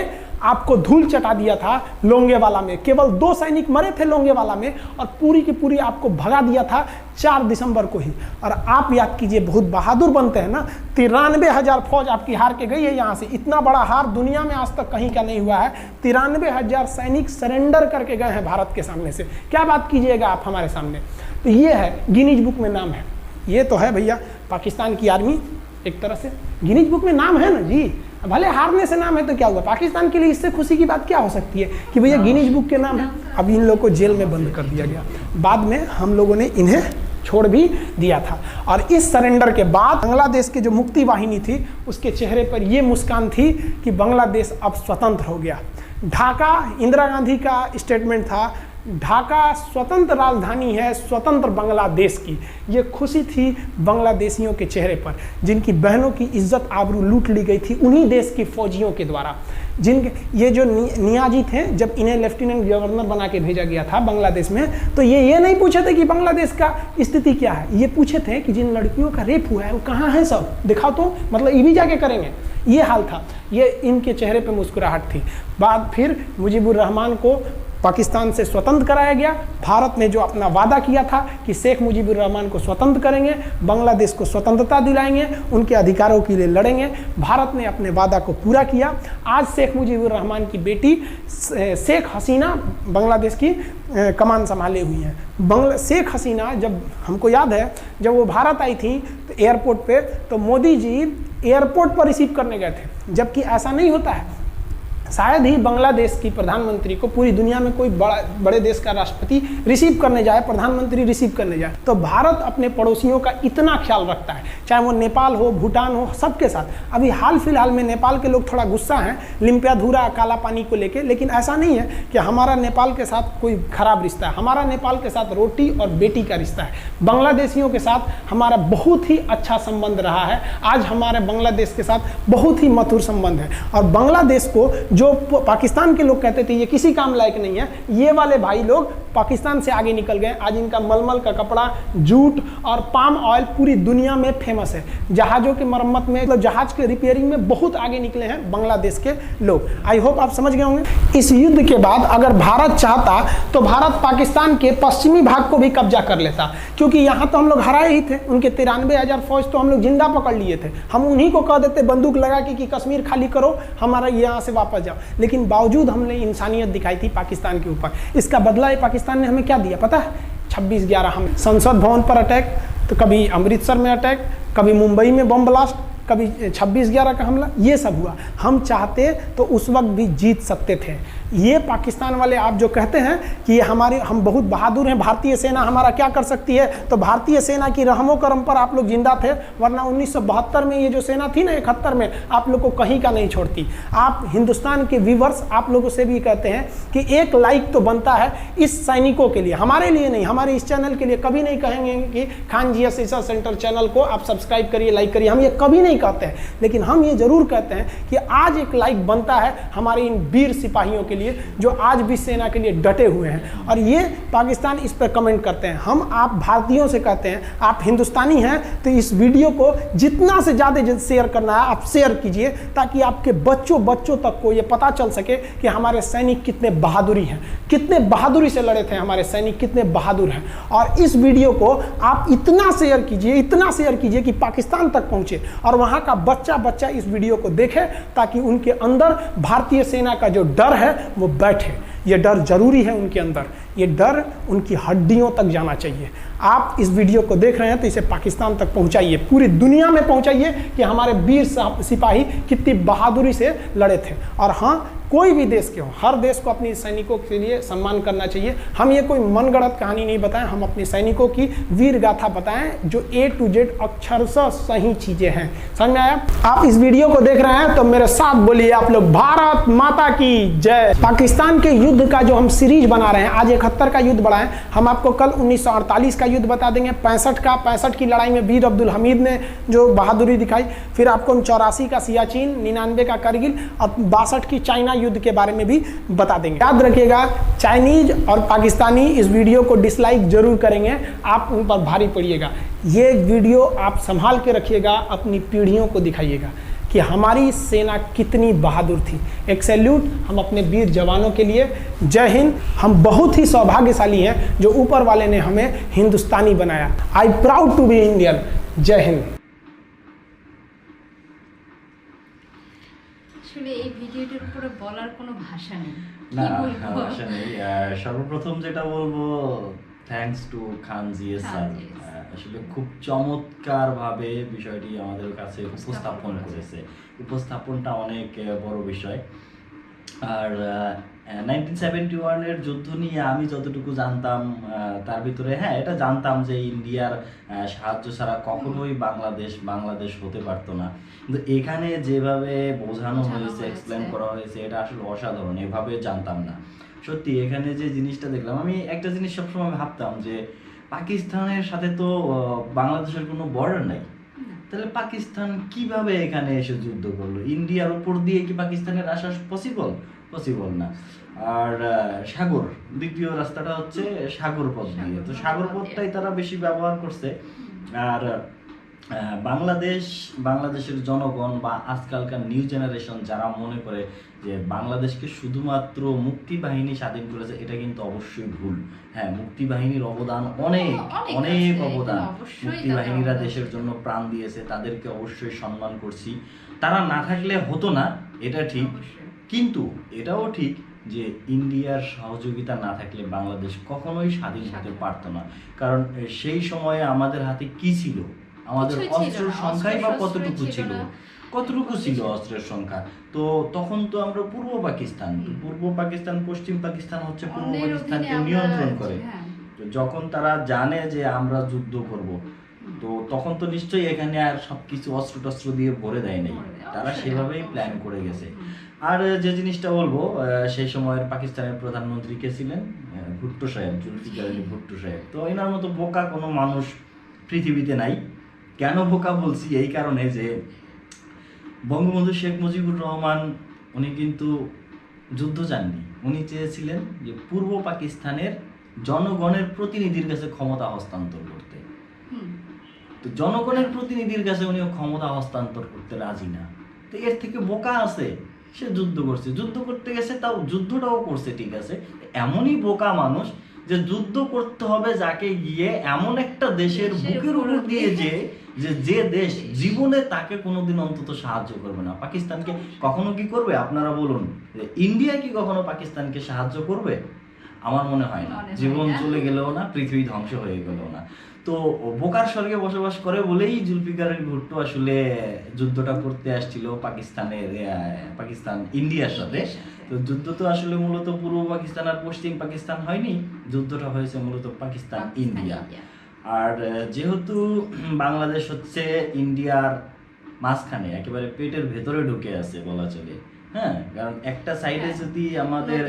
आपको धूल चटा दिया था लोंगेवाला में। केवल 2 सैनिक मरे थे लोंगेवाला में, और पूरी की पूरी आपको भगा दिया था 4 दिसंबर को ही। और आप याद कीजिए, बहुत बहादुर बनते हैं ना, 93,000 फौज आपकी हार के गई है यहाँ से। इतना बड़ा हार दुनिया में आज तक कहीं का नहीं हुआ है। 93,000 सैनिक सरेंडर करके गए हैं भारत के सामने से। क्या बात कीजिएगा आप हमारे सामने। तो ये है, गिनीज बुक में नाम है। ये तो है भैया पाकिस्तान की आर्मी, एक तरह से गिनीज बुक में नाम है ना जी। भले हारने से नाम है तो क्या हुआ, पाकिस्तान के लिए इससे खुशी की बात क्या हो सकती है कि भैया गिनीज बुक के नाम है। अब इन लोगों को जेल में बंद कर दिया गया, बाद में हम लोगों ने इन्हें छोड़ भी दिया था। और इस सरेंडर के बाद बांग्लादेश के जो मुक्ति वाहिनी थी, उसके चेहरे पर ये मुस्कान थी कि बांग्लादेश अब स्वतंत्र हो गया। ढाका इंदिरा गांधी का स्टेटमेंट था, ढाका स्वतंत्र राजधानी है स्वतंत्र बांग्लादेश की। ये खुशी थी बांग्लादेशियों के चेहरे पर, जिनकी बहनों की इज्जत आबरू लूट ली गई थी उन्हीं देश की फौजियों के द्वारा। ये जो नियाजी थे, जब इन्हें लेफ्टिनेंट गवर्नर बना के भेजा गया था बांग्लादेश में, तो ये नहीं पूछे थे कि बांग्लादेश का स्थिति क्या है। ये पूछे थे कि जिन लड़कियों का रेप हुआ है वो कहाँ है, सब दिखाओ तो, मतलब ये भी जाके करेंगे। ये हाल था, ये इनके चेहरे पे मुस्कुराहट थी। बाद फिर मुजीबुर रहमान को पाकिस्तान से स्वतंत्र कराया गया। भारत ने जो अपना वादा किया था कि शेख मुजीबुर रहमान को स्वतंत्र करेंगे, बांग्लादेश को स्वतंत्रता दिलाएंगे, उनके अधिकारों के लिए लड़ेंगे, भारत ने अपने वादा को पूरा किया। आज शेख मुजीबुर रहमान की बेटी शेख हसीना बांग्लादेश की कमान संभाले हुई हैं। शेख हसीना, जब हमको याद है जब वो भारत आई थी तो एयरपोर्ट पे, तो मोदी जी एयरपोर्ट पर रिसीव करने गए थे, जबकि ऐसा नहीं होता है। शायद ही बांग्लादेश की प्रधानमंत्री को पूरी दुनिया में कोई बड़े देश का राष्ट्रपति रिसीव करने जाए, प्रधानमंत्री रिसीव करने जाए। तो भारत अपने पड़ोसियों का इतना ख्याल रखता है, चाहे वो नेपाल हो, भूटान हो, सबके साथ। अभी हाल फिलहाल में नेपाल के लोग थोड़ा गुस्सा हैं लिम्पियाधुरा काला पानी को लेके, लेकिन ऐसा नहीं है कि हमारा नेपाल के साथ कोई खराब रिश्ता है। हमारा नेपाल के साथ रोटी और बेटी का रिश्ता है। बांग्लादेशियों के साथ हमारा बहुत ही अच्छा संबंध रहा है। आज हमारे बांग्लादेश के साथ बहुत ही मधुर संबंध है। और बांग्लादेश को जो पाकिस्तान के लोग कहते थे ये किसी काम लायक नहीं है, ये वाले भाई लोग पाकिस्तान से आगे निकल गए। आज इनका मलमल का कपड़ा, जूट और पाम ऑयल पूरी दुनिया में फेमस है। जहाज़ों की मरम्मत में, मतलब जहाज के रिपेयरिंग में बहुत आगे निकले हैं बांग्लादेश के लोग। आई होप आप समझ गए होंगे। इस युद्ध के बाद अगर भारत चाहता तो भारत पाकिस्तान के पश्चिमी भाग को भी कब्जा कर लेता, क्योंकि यहाँ तो हम लोग हराए ही थे। उनके 93,000 फौज तो हम लोग जिंदा पकड़ लिए थे। हम उन्हीं को कह देते बंदूक लगा के कि कश्मीर खाली करो, हमारा यहाँ से वापस जाओ। लेकिन बावजूद हमने इंसानियत दिखाई थी पाकिस्तान के ऊपर। इसका बदला ये पाकिस्तान ने हमें क्या दिया पता है? 26/11 हम संसद भवन पर अटैक, तो कभी अमृतसर में अटैक, कभी मुंबई में बम ब्लास्ट, कभी 26/11 का हमला, ये सब हुआ। हम चाहते तो उस वक्त भी जीत सकते थे। ये पाकिस्तान वाले आप जो कहते हैं कि हम बहुत बहादुर हैं, भारतीय सेना हमारा क्या कर सकती है, तो भारतीय सेना की रहमो करम पर आप लोग जिंदा थे, वरना 1972 में ये जो सेना थी ना, 71 में, आप लोग को कहीं का नहीं छोड़ती। आप हिंदुस्तान के व्यूवर्स आप लोगों से भी कहते हैं कि एक लाइक तो बनता है इस सैनिकों के लिए, हमारे लिए नहीं, हमारे इस चैनल के लिए। कभी नहीं कहेंगे कि खान जी रिसर्च सेंटर चैनल को आप सब्सक्राइब करिए, लाइक करिए, हम ये कभी नहीं कहते हैं। लेकिन हम ये जरूर कहते हैं कि आज एक लाइक बनता है हमारे इन वीर सिपाहियों के लिए जो आज भी सेना के लिए डटे हुए हैं। और ये पाकिस्तान इस पर कमेंट करते हैं। हम आप भारतीयों से कहते हैं, आप हिंदुस्तानी हैं तो इस वीडियो को जितना से ज़्यादा शेयर करना है आप शेयर कीजिए, ताकि आपके बच्चों तक को ये पता चल सके कि हमारे सैनिक कितने बहादुरी हैं, कितने बहादुरी से लड़े थे हमारे सैनिक, कितने बहादुर हैं। और इस वीडियो को आप इतना शेयर कीजिए कि पाकिस्तान तक पहुँचे और वहाँ का बच्चा इस वीडियो को देखे, ताकि उनके अंदर भारतीय सेना का जो डर है वो बैठे। ये डर जरूरी है उनके अंदर, ये डर उनकी हड्डियों तक जाना चाहिए। आप इस वीडियो को देख रहे हैं तो इसे पाकिस्तान तक पहुंचाइए, पूरी दुनिया में पहुंचाइए कि हमारे वीर सिपाही कितनी बहादुरी से लड़े थे। और हाँ, कोई भी देश के हो, हर देश को अपने सैनिकों के लिए सम्मान करना चाहिए। हम ये कोई मनगढ़ंत कहानी नहीं बताएं, हम अपने सैनिकों की वीर गाथा बताएं जो A to Z अक्षरशः सही चीजें हैं। समझ में आया? आप इस वीडियो को देख रहे हैं तो मेरे साथ बोलिए आप लोग, भारत माता की जय। पाकिस्तान के युद्ध का जो हम सीरीज बना रहे हैं, आज 71 का युद्ध बढ़ाएं। हम आपको कल 1948 का युद्ध बता देंगे, 65 की लड़ाई में वीर अब्दुल हमीद ने जो बहादुरी दिखाई, फिर आपको 84 का सियाचिन, 99 का करगिल और 62 की चाइना युद्ध के बारे में भी बता देंगे। याद रखिएगा, चाइनीज और पाकिस्तानी इस वीडियो को डिसलाइक जरूर करेंगे, आप उन पर भारी पड़िएगा। ये वीडियो आप संभाल के रखिएगा, अपनी पीढ़ियों को दिखाइएगा कि हमारी सेना कितनी बहादुर थी। एक सैल्यूट हम अपने वीर जवानों के लिए। जय हिंद। हम बहुत ही सौभाग्यशाली हैं जो ऊपर वाले ने हमें हिंदुस्तानी बनाया। I proud to be Indian. जय हिंद। আসলে এই ভিডিওটার উপরে বলার কোনো ভাষা নেই, না কি বলবো? ভাষা নেই। সর্বপ্রথম যেটা বলবো, thanks to Khan GS sir. আসলে খুব চমৎকার ভাবে বিষয়টি আমাদের কাছে উপস্থাপনটা অনেক বড় বিষয়। আর 1971 এর যুদ্ধ নিয়ে আমি যতটুকু জানতাম, তার ভিতরে হ্যাঁ এটা জানতাম যে ইন্ডিয়ার সাহায্য ছাড়া কখনোই বাংলাদেশ হতে পারতো না। কিন্তু এখানে যেভাবে বোঝানো হয়েছে, এক্সপ্লেন করা হয়েছে, এটা আসলে অসাধারণ। এভাবে জানতাম না সত্যি। এখানে যে জিনিসটা দেখলাম, আমি একটা জিনিস সবসময় ভাবতাম যে পাকিস্তানের সাথে তো বাংলাদেশের কোনো বর্ডার নাই, তাহলে পাকিস্তান কিভাবে এখানে এসে যুদ্ধ করলো? ইন্ডিয়ার উপর দিয়ে কি পাকিস্তানের আসা পসিবল না। আর সাগর, দ্বিতীয় রাস্তাটা হচ্ছে সাগর পথ দিয়ে, তো সাগর পথটাই তারা বেশি ব্যবহার করছে। আর বাংলাদেশের জনগণ বা আজকালকার নিউ জেনারেশন যারা মনে করে যে বাংলাদেশকে শুধুমাত্র মুক্তি বাহিনী স্বাধীন করেছে, এটা কিন্তু অবশ্যই ভুল। হ্যাঁ, মুক্তি বাহিনীর অবদান অনেক অবদান। মুক্তি বাহিনীরা দেশের জন্য প্রাণ দিয়েছে, তাদেরকে অবশ্যই সম্মান করছি। তারা না থাকলে হতো না, এটা ঠিক। কিন্তু এটাও ঠিক যে ইন্ডিয়ার সহযোগিতা না থাকলে বাংলাদেশ কখনোই স্বাধীন হতে পারতো না। কারণ সেই সময়ে আমাদের হাতে কি ছিল? আমাদের অস্ত্রের সংখ্যাই বা কতটুকু ছিল অস্ত্রের সংখ্যা? তো তখন তো আমরা পূর্ব পাকিস্তান পশ্চিম পাকিস্তান হচ্ছে পূর্ব পাকিস্তানকে নিয়ন্ত্রণ করে। তো যখন তারা জানে যে আমরা যুদ্ধ করব, তো তখন তো নিশ্চয়ই এখানে আর সবকিছু অস্ত্র দিয়ে ভরে দেয় নাই, তারা সেভাবেই প্ল্যান করে গেছে। আর যে জিনিসটা বলবো, সেই সময়ের পাকিস্তানের প্রধানমন্ত্রী কে ছিলেন? ভুট্টো সাহেব, জুলফিকার আলী ভুট্টো সাহেব। তো এনার মতো বোকা কোনো মানুষ পৃথিবীতে নাই। কেন বোকা বলছি? এই কারণে যে বঙ্গবন্ধু শেখ মুজিবুর রহমান উনি কিন্তু যুদ্ধ চাননি, উনি চেয়েছিলেন যে পূর্ব পাকিস্তানের জনগণের প্রতিনিধির কাছে ক্ষমতা হস্তান্তর করতে। তো জনগণের প্রতিনিধির কাছে উনি ক্ষমতা হস্তান্তর করতে রাজি না। তো এর থেকে বোকা আছে, সে যুদ্ধ করছে, যুদ্ধ করতে গেছে, তাও যুদ্ধটাও করছে ঠিক আছে। এমনই বোকা মানুষ যে যুদ্ধ করতে হবে যাকে গিয়ে এমন একটা দেশের বুকের উপর দিয়ে যে দেশ জীবনে তাকে কোনোদিন অন্তত সাহায্য করবে না। পাকিস্তানকে কখনো কি করবে আপনারা বলুন? ইন্ডিয়া কি কখনো পাকিস্তানকে সাহায্য করবে? আমার মনে হয় না। জীবন চলে গেলেও না, পৃথিবী ধ্বংস হয়ে গেলেও না। তো বোকার স্বর্গে বসবাস করে বলেই জুলফিকার ভুট্টো আসলে যুদ্ধটা করতে আসছিল পাকিস্তান ইন্ডিয়ার সাথে। তো যুদ্ধ তো আসলে মূলত পূর্ব পাকিস্তান আর পশ্চিম পাকিস্তান হয়নি, যুদ্ধটা হয়েছে মূলত পাকিস্তান ইন্ডিয়া। আর যেহেতু বাংলাদেশ হচ্ছে ইন্ডিয়ার মাঝখানে, একেবারে পেটের ভেতরে ঢুকে আছে বলা চলে। হ্যাঁ, কারণ একটা সাইডে যদি আমাদের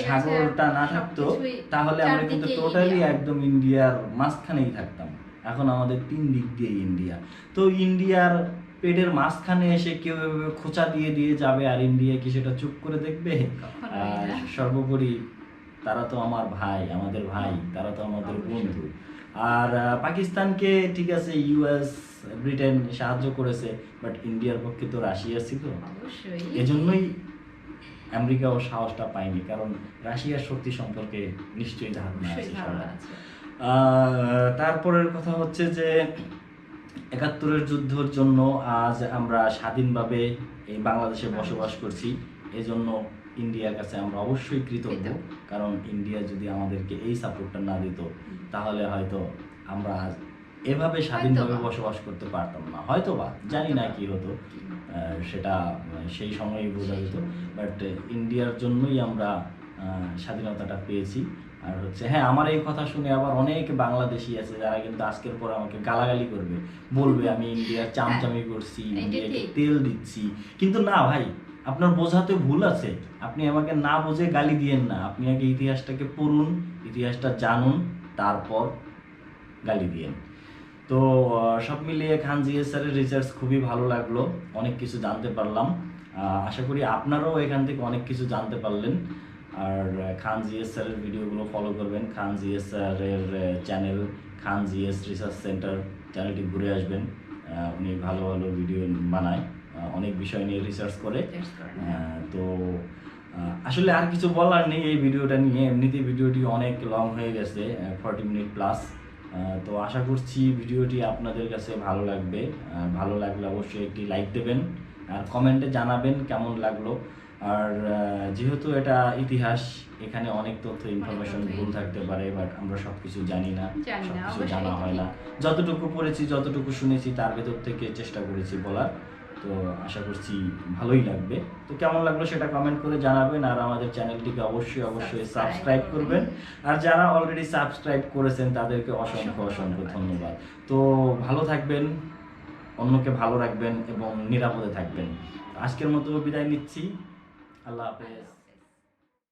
সাগরটা না থাকতো তাহলে আমরা কিন্তু টোটালি একদম ইন্ডিয়ার মাঝখানেই থাকতাম। এখন আমাদের 3 দিক দিয়ে ইন্ডিয়া। তো ইন্ডিয়ার পেটের মাঝখানে এসে কেউ খোঁচা দিয়ে দিয়ে যাবে আর ইন্ডিয়া কি সেটা চুপ করে দেখবে? আর সর্বোপরি তারা তো আমার ভাই, আমাদের ভাই, তারা তো আমাদের বন্ধু। আর পাকিস্তানকে ঠিক আছে ইউএস ব্রিটেন সাহায্য করেছে, বাট ইন্ডিয়ার পক্ষে তো রাশিয়া ছিল, এজন্যই আমেরিকাও সাহসটা পায়নি, কারণ রাশিয়ার শক্তি সম্পর্কে নিশ্চয়ই ধারণা আছে সবার। তারপরের কথা হচ্ছে যে ৭১-এর যুদ্ধের জন্য আজ আমরা স্বাধীনভাবে এই বাংলাদেশে বসবাস করছি, এজন্য ইন্ডিয়ার কাছে আমরা অবশ্যই কৃতজ্ঞ। কারণ ইন্ডিয়া যদি আমাদেরকে এই সাপোর্টটা না দিত তাহলে হয়তো আমরা এভাবে স্বাধীনভাবে বসবাস করতে পারতাম না, হয়তো বা জানি না কি হতো, সেটা সেই সময়ই বোঝা যেত। বাট ইন্ডিয়ার জন্যই আমরা স্বাধীনতাটা পেয়েছি। আর হচ্ছে হ্যাঁ, আমার এই কথা শুনে আবার অনেক বাংলাদেশি আছে যারা কিন্তু আজকের পর আমাকে গালাগালি করবে, বলবে আমি ইন্ডিয়ার চামচামি করছি, ইন্ডিয়াকে তেল দিচ্ছি। কিন্তু না ভাই, আপনার বোঝাতে ভুল আছে। আপনি আমাকে না বুঝে গালি দিয়েন না, আপনি আগে ইতিহাসটাকে পড়ুন, ইতিহাসটা জানুন, তারপর গালি দিয়েন। তো সব মিলিয়ে খান জিএস স্যারের রিসার্চ খুবই ভালো লাগলো, অনেক কিছু জানতে পারলাম। আশা করি আপনারাও এখান থেকে অনেক কিছু জানতে পারলেন। আর খান জিএস স্যারের ভিডিওগুলো ফলো করবেন, খান জিএস স্যারের চ্যানেল খান জিএস রিসার্চ সেন্টার চ্যানেলটি ঘুরে আসবেন। উনি ভালো ভালো ভিডিও বানায়, অনেক বিষয় নিয়ে রিসার্চ করে। তো আসলে আর কিছু বলার নেই এই ভিডিওটা নিয়ে, এমনিতেই ভিডিওটি অনেক লং হয়ে গেছে, 40 মিনিট প্লাস। তো আশা করছি ভিডিওটি আপনাদের কাছে ভালো লাগবে। ভালো লাগলে অবশ্যই একটি লাইক দেবেন আর কমেন্টে জানাবেন কেমন লাগলো। আর যেহেতু এটা ইতিহাস, এখানে অনেক তথ্য ইনফরমেশন ভুল থাকতে পারে, বাট আমরা সবকিছু জানি না, সবকিছু জানা হয় না। যতটুকু পড়েছি, যতটুকু শুনেছি তার ভেতর থেকে চেষ্টা করেছি বলার। তো আশা করছি ভালোই লাগবে। তো কেমন লাগলো সেটা কমেন্ট করে জানাবেন। আর আমাদের চ্যানেলটিকে অবশ্যই সাবস্ক্রাইব করবেন। আর যারা অলরেডি সাবস্ক্রাইব করেছেন তাদেরকে অসংখ্য ধন্যবাদ। তো ভালো থাকবেন, অন্যকে ভালো রাখবেন এবং নিরাপদে থাকবেন। আজকের মতো বিদায় নিচ্ছি, আল্লাহ হাফেজ।